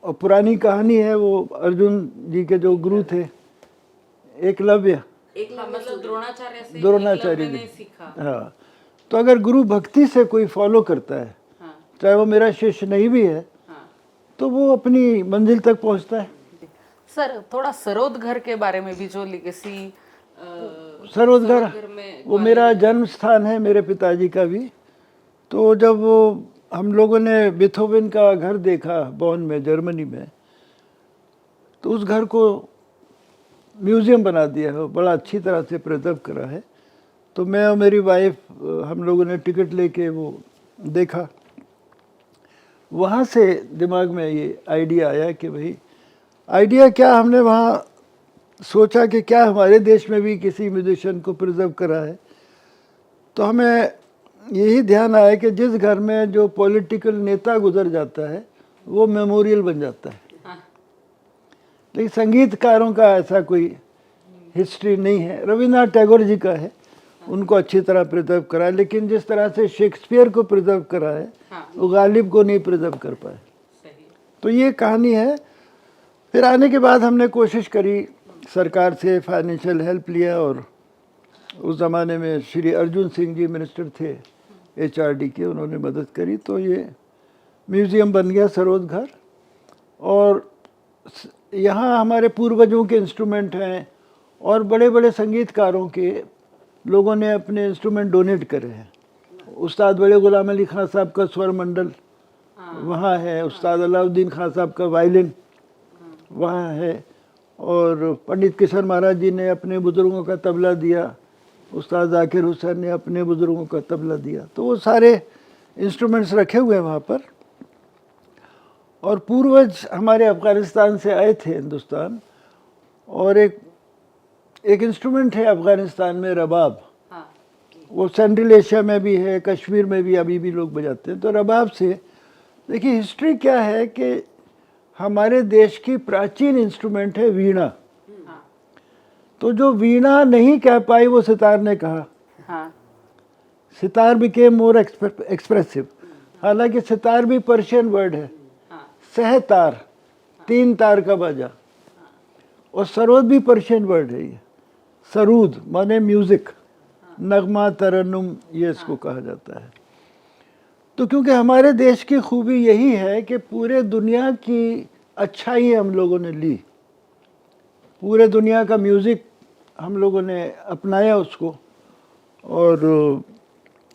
और पुरानी कहानी है, वो अर्जुन जी के जो गुरु थे एकलव्य, मतलब द्रोणाचार्य से द्रोणाचार्य एकलव्य ने जी। सीखा। हाँ, तो अगर गुरु भक्ति से कोई फॉलो करता है, चाहे वो मेरा शिष्य नहीं भी है, तो वो अपनी मंजिल तक पहुंचता है। सर थोड़ा सरोद घर के बारे में भी, जो लेगेसी सरोद घर में वो मेरा जन्म स्थान है, मेरे पिताजी का भी। तो जब वो हम लोगों ने बीथोवन का घर देखा बॉन में, जर्मनी में, तो उस घर को म्यूज़ियम बना दिया है, बड़ा अच्छी तरह से प्रिजर्व करा है। तो मैं और मेरी वाइफ हम लोगों ने टिकट लेके वो देखा। वहाँ से दिमाग में ये आइडिया आया कि भाई, आइडिया क्या, हमने वहाँ सोचा कि क्या हमारे देश में भी किसी म्यूजिशियन को प्रिजर्व करा है। तो हमें यही ध्यान आया कि जिस घर में जो पॉलिटिकल नेता गुजर जाता है वो मेमोरियल बन जाता है, लेकिन संगीतकारों का ऐसा कोई हिस्ट्री नहीं है। रविन्द्रनाथ टैगोर जी का है, उनको अच्छी तरह प्रिजर्व करा है, लेकिन जिस तरह से शेक्सपियर को प्रिजर्व करा है वो गालिब को नहीं प्रिजर्व कर पाए। तो ये कहानी है। फिर आने के बाद हमने कोशिश करी, सरकार से फाइनेंशियल हेल्प लिया, और उस ज़माने में श्री अर्जुन सिंह जी मिनिस्टर थे HRD के, उन्होंने मदद करी। तो ये म्यूज़ियम बन गया सरोद घर, और यहाँ हमारे पूर्वजों के इंस्ट्रूमेंट हैं, और बड़े बड़े संगीतकारों के लोगों ने अपने इंस्ट्रूमेंट डोनेट करे हैं। उस्ताद बड़े गुलाम अली खान साहब का स्वर मंडल वहाँ है, उस्ताद अलाउद्दीन खान साहब का वायलिन वहाँ है, और पंडित किशन महाराज जी ने अपने बुज़ुर्गों का तबला दिया, उस्ताद जाकिर हुसैन ने अपने बुज़ुर्गों का तबला दिया। तो वो सारे इंस्ट्रूमेंट्स रखे हुए हैं वहाँ पर। और पूर्वज हमारे अफ़गानिस्तान से आए थे हिंदुस्तान, और एक इंस्ट्रूमेंट है अफ़गानिस्तान में, रबाब। वो सेंट्रल एशिया में भी है, कश्मीर में भी अभी भी लोग बजाते हैं। तो रबाब से देखिए हिस्ट्री क्या है कि हमारे देश की प्राचीन इंस्ट्रूमेंट है वीणा। तो जो वीणा नहीं कह पाई वो सितार ने कहा। Sitar became more expressive. हालांकि सितार भी पर्शियन वर्ड है, सहतार, 3 तार का बाजा, और सरोद भी पर्शियन वर्ड है। ये सरूद माने म्यूजिक, नगमा, तरन्नुम, ये इसको कहा जाता है। तो क्योंकि हमारे देश की खूबी यही है कि पूरे दुनिया की अच्छाई हम लोगों ने ली, पूरे दुनिया का म्यूज़िक हम लोगों ने अपनाया उसको, और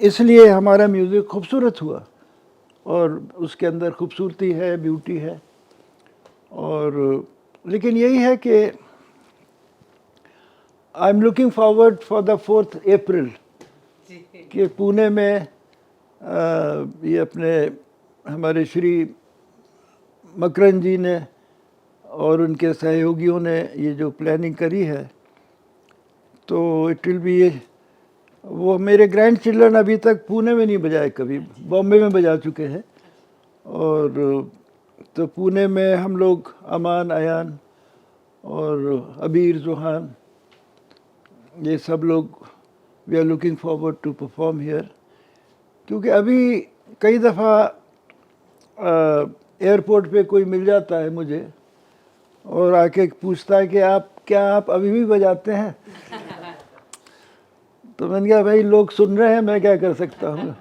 इसलिए हमारा म्यूज़िक खूबसूरत हुआ, और उसके अंदर खूबसूरती है, ब्यूटी है। और लेकिन यही है कि I am looking forward for the 4th अप्रैल कि पुणे में ये अपने हमारे श्री मकरन जी ने और उनके सहयोगियों ने ये जो प्लानिंग करी है, तो इट विल बी, वो मेरे ग्रैंड चिल्ड्रन अभी तक पुणे में नहीं बजाए, कभी बॉम्बे में बजा चुके हैं। और तो पुणे में हम लोग अमान, अयान और अबीर, जुहान, ये सब लोग we are looking forward to perform here. क्योंकि अभी कई दफ़ा एयरपोर्ट पे कोई मिल जाता है मुझे और आके पूछता है कि आप अभी भी बजाते हैं? तो मैंने कहा भाई लोग सुन रहे हैं, मैं क्या कर सकता हूँ,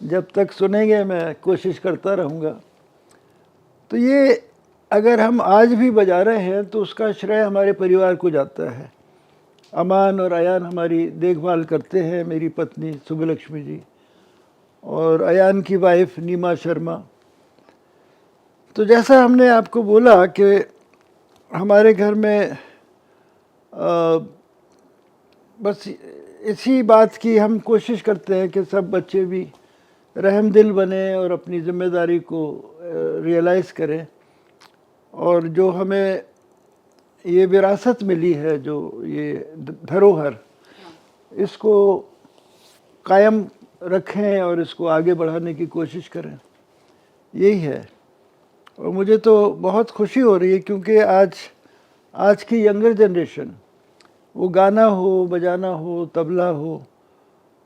जब तक सुनेंगे मैं कोशिश करता रहूँगा। तो ये अगर हम आज भी बजा रहे हैं तो उसका श्रेय हमारे परिवार को जाता है, अमान और अयान हमारी देखभाल करते हैं, मेरी पत्नी सुबलक्ष्मी जी और अयान की वाइफ नीमा शर्मा। तो जैसा हमने आपको बोला कि हमारे घर में बस इसी बात की हम कोशिश करते हैं कि सब बच्चे भी रहमदिल बने और अपनी ज़िम्मेदारी को रियलाइज़ करें, और जो हमें ये विरासत मिली है, जो ये धरोहर, इसको कायम रखें और इसको आगे बढ़ाने की कोशिश करें, यही है। और मुझे तो बहुत खुशी हो रही है क्योंकि आज की यंगर जनरेशन, वो गाना हो, बजाना हो, तबला हो,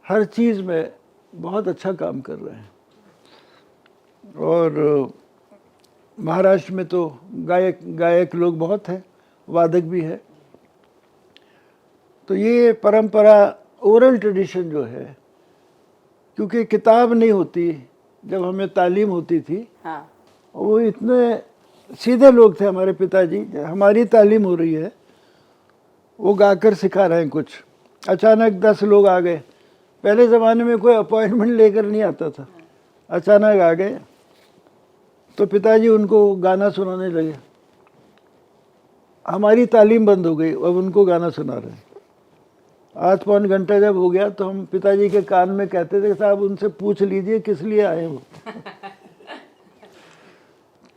हर चीज़ में बहुत अच्छा काम कर रहे हैं। और महाराष्ट्र में तो गायक लोग बहुत हैं, वादक भी है। तो ये परंपरा, ओरल ट्रेडिशन जो है, क्योंकि किताब नहीं होती, जब हमें तालीम होती थी, हाँ, वो इतने सीधे लोग थे हमारे पिताजी। हमारी तालीम हो रही है, वो गाकर सिखा रहे हैं कुछ। अचानक 10 लोग आ गए, पहले ज़माने में कोई अपॉइंटमेंट लेकर नहीं आता था, अचानक आ गए तो पिताजी उनको गाना सुनाने लगे। हमारी तालीम बंद हो गई, अब उनको गाना सुना रहे हैं। आध पौन घंटा जब हो गया तो हम पिताजी के कान में कहते थे, साहब उनसे पूछ लीजिए किस लिए आए हो।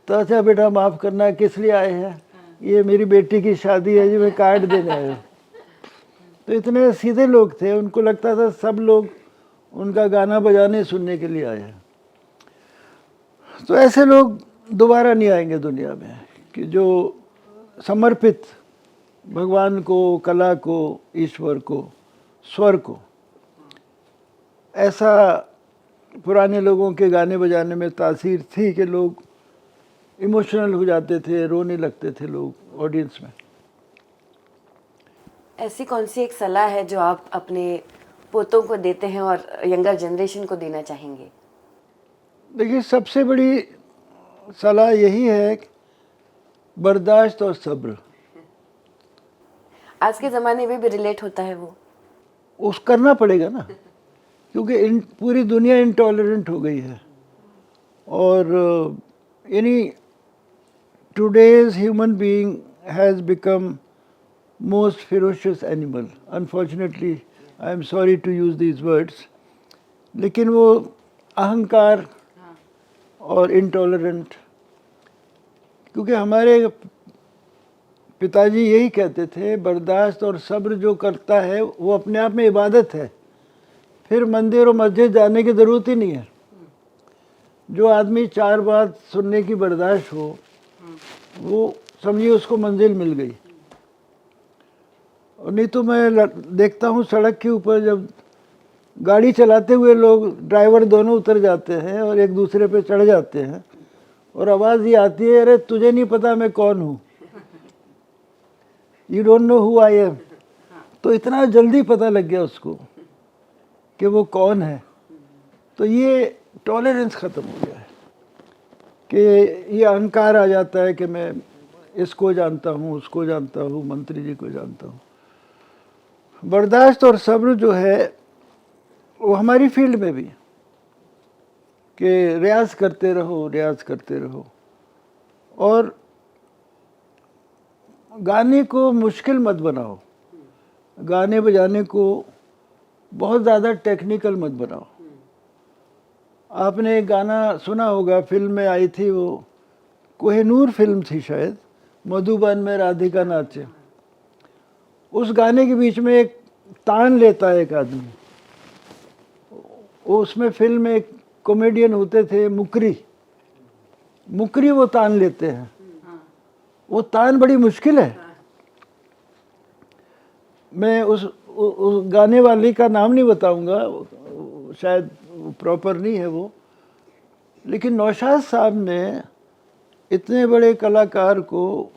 तो अच्छा बेटा माफ़ करना, किस लिए आए हैं? ये मेरी बेटी की शादी है जी, मैं कार्ड देने आया हूँ। तो इतने सीधे लोग थे, उनको लगता था सब लोग उनका गाना बजाने सुनने के लिए आए हैं। तो ऐसे लोग दोबारा नहीं आएंगे दुनिया में, कि जो समर्पित भगवान को, कला को, ईश्वर को, स्वर को। ऐसा पुराने लोगों के गाने बजाने में तासीर थी कि लोग इमोशनल हो जाते थे, रोने लगते थे लोग ऑडियंस में। ऐसी कौन सी एक सलाह है जो आप अपने पोतों को देते हैं और यंगर जनरेशन को देना चाहेंगे? देखिए, सबसे बड़ी सलाह यही है, बर्दाश्त और सब्र। आज के ज़माने में भी रिलेट होता है वो? उस करना पड़ेगा ना, क्योंकि पूरी दुनिया इंटॉलरेंट हो गई है। और यानी today's human being has become most ferocious animal. Unfortunately, I am sorry to use these words, लेकिन वो अहंकार और इंटॉलरेंट, क्योंकि हमारे पिताजी यही कहते थे, बर्दाश्त और सब्र जो करता है वो अपने आप में इबादत है, फिर मंदिर और मस्जिद जाने की ज़रूरत ही नहीं है। जो आदमी 4 बात सुनने की बर्दाश्त हो, वो समझिए उसको मंजिल मिल गई। और नहीं तो मैं देखता हूँ सड़क के ऊपर जब गाड़ी चलाते हुए लोग, ड्राइवर दोनों उतर जाते हैं और एक दूसरे पे चढ़ जाते हैं, और आवाज़ ये आती है, अरे तुझे नहीं पता मैं कौन हूँ, you don't know who I am. तो इतना जल्दी पता लग गया उसको कि वो कौन है। तो ये टॉलरेंस ख़त्म हो गया है, कि ये अहंकार आ जाता है कि मैं इसको जानता हूँ, उसको जानता हूँ, मंत्री जी को जानता हूँ। बर्दाश्त और सब्र जो है वो हमारी फील्ड में भी, कि रियाज करते रहो, रियाज करते रहो। और गाने को मुश्किल मत बनाओ, गाने बजाने को बहुत ज़्यादा टेक्निकल मत बनाओ। आपने एक गाना सुना होगा, फिल्म में आई थी, वो कोहिनूर फिल्म थी शायद, मधुबन में राधिका नाचे। उस गाने के बीच में एक तान लेता है एक आदमी, उसमें फिल्म में एक कॉमेडियन होते थे, मुकरी वो तान लेते हैं। वो तान बड़ी मुश्किल है। मैं उस गाने वाली का नाम नहीं बताऊंगा, शायद प्रॉपर नहीं है वो, लेकिन नौशाद साहब ने इतने बड़े कलाकार को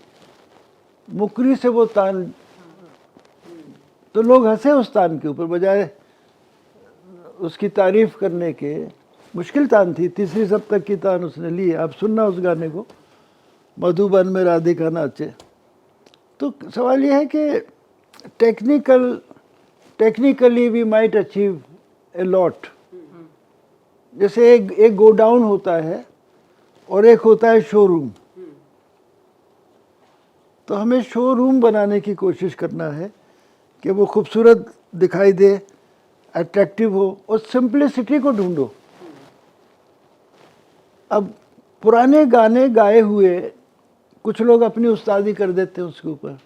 मुकरी से वो तान, तो लोग हंसे उस तान के ऊपर, बजाय उसकी तारीफ करने के। मुश्किल तान थी, तीसरी सप्तक की तान उसने ली। आप सुनना उस गाने को, मधुबन में राधिका नाचे। तो सवाल ये है कि technically we might achieve a lot. जैसे एक गोडाउन होता है और एक होता है शोरूम। तो हमें शोरूम बनाने की कोशिश करना है कि वो खूबसूरत दिखाई दे, अट्रैक्टिव हो, और सिंपलिसिटी को ढूंढो। अब पुराने गाने गाए हुए कुछ लोग अपनी उस्तादी कर देते हैं उसके ऊपर।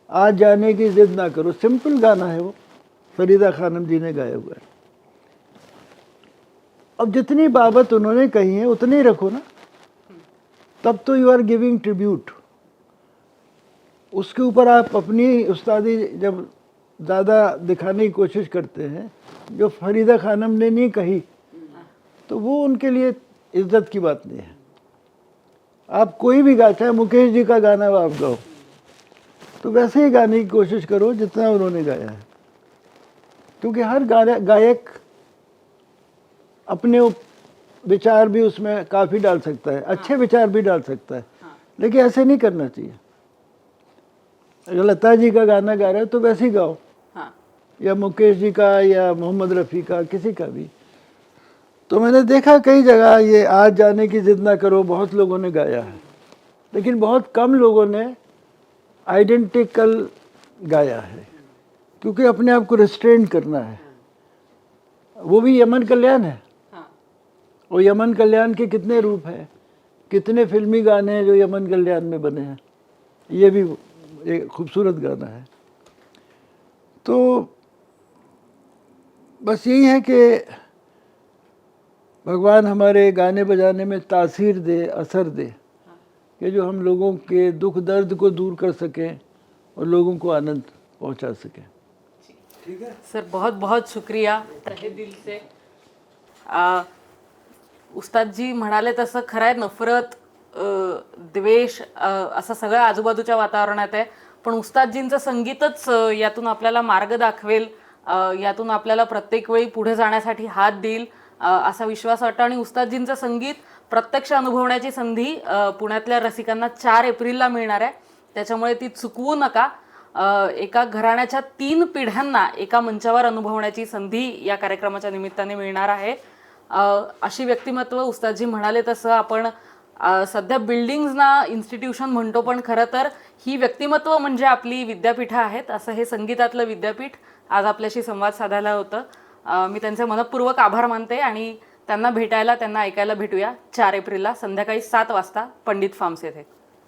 आज जाने की जिद ना करो, सिंपल गाना है वो, फरीदा खानम जी ने गाया हुआ है। अब जितनी बाबत उन्होंने कही है उतनी रखो ना, तब तो यू आर गिविंग ट्रिब्यूट। उसके ऊपर आप अपनी उस्तादी जब ज़्यादा दिखाने की कोशिश करते हैं जो फरीदा खानम ने नहीं कही, तो वो उनके लिए इज्जत की बात नहीं है। आप कोई भी गा, चाहे मुकेश जी का गाना आप गाओ, तो वैसे ही गाने की कोशिश करो जितना उन्होंने गाया है। क्योंकि हर गायक अपने विचार भी उसमें काफ़ी डाल सकता है, अच्छे विचार भी डाल सकता है, लेकिन ऐसे नहीं करना चाहिए। अगर लता जी का गाना गा रहे हो तो वैसे ही गाओ, या मुकेश जी का या मोहम्मद रफ़ी का, किसी का भी। तो मैंने देखा कई जगह ये आज जाने की जिद ना करो बहुत लोगों ने गाया है, लेकिन बहुत कम लोगों ने आइडेंटिकल गाया है, क्योंकि अपने आप को रिस्ट्रेन करना है। वो भी यमन कल्याण है। और यमन कल्याण के कितने रूप हैं, कितने फिल्मी गाने हैं जो यमन कल्याण में बने हैं। ये भी एक खूबसूरत गाना है। तो बस यही है कि भगवान हमारे गाने बजाने में तासीर दे, असर दे, कि जो हम लोगों के दुख दर्द को दूर कर सकें और लोगों को आनंद पहुंचा सकें। ठीक है सर, बहुत बहुत शुक्रिया तहे दिल से। उस्तादजी म्हणाले तसं खरं आहे, नफरत, द्वेष असं सगळं आजूबाजूच्या वातावरणात आहे, पण उस्तादजींचं संगीतच यातून आपल्याला मार्ग दाखवेल, यातून आपल्याला प्रत्येक वेळी पुढे जाण्यासाठी हात देईल असा विश्वास वाटतो। आणि उस्तादजींचं संगीत प्रत्यक्ष अनुभवण्याची संधी पुण्यातल्या रसिकांना 4 एप्रिलला मिळणार आहे, त्याच्यामुळे ती चुकवू नका। एका घराण्याच्या 3 पिढ्यांना एका मंचावर अनुभवण्याची संधी या कार्यक्रमाच्या निमित्ताने मिळणार आहे। अशी व्यक्तिमत्व उस्तादजी म्हणाले तसं आपण सध्या बिल्डिंग्सना इन्स्टिट्यूशन म्हणतो, पण खरं तर ही व्यक्तिमत्व म्हणजे आपली विद्यापीठं आहेत, असं हे संगीतातलं विद्यापीठ आज आपल्याशी संवाद साधायला होतं। मी त्यांचे मनपूर्वक आभार मानते आणि त्यांना भेटायला, त्यांना ऐकायला भेटूया 4 एप्रिलला संध्याकाळी 7 वाजता पंडित फार्म्स येथे।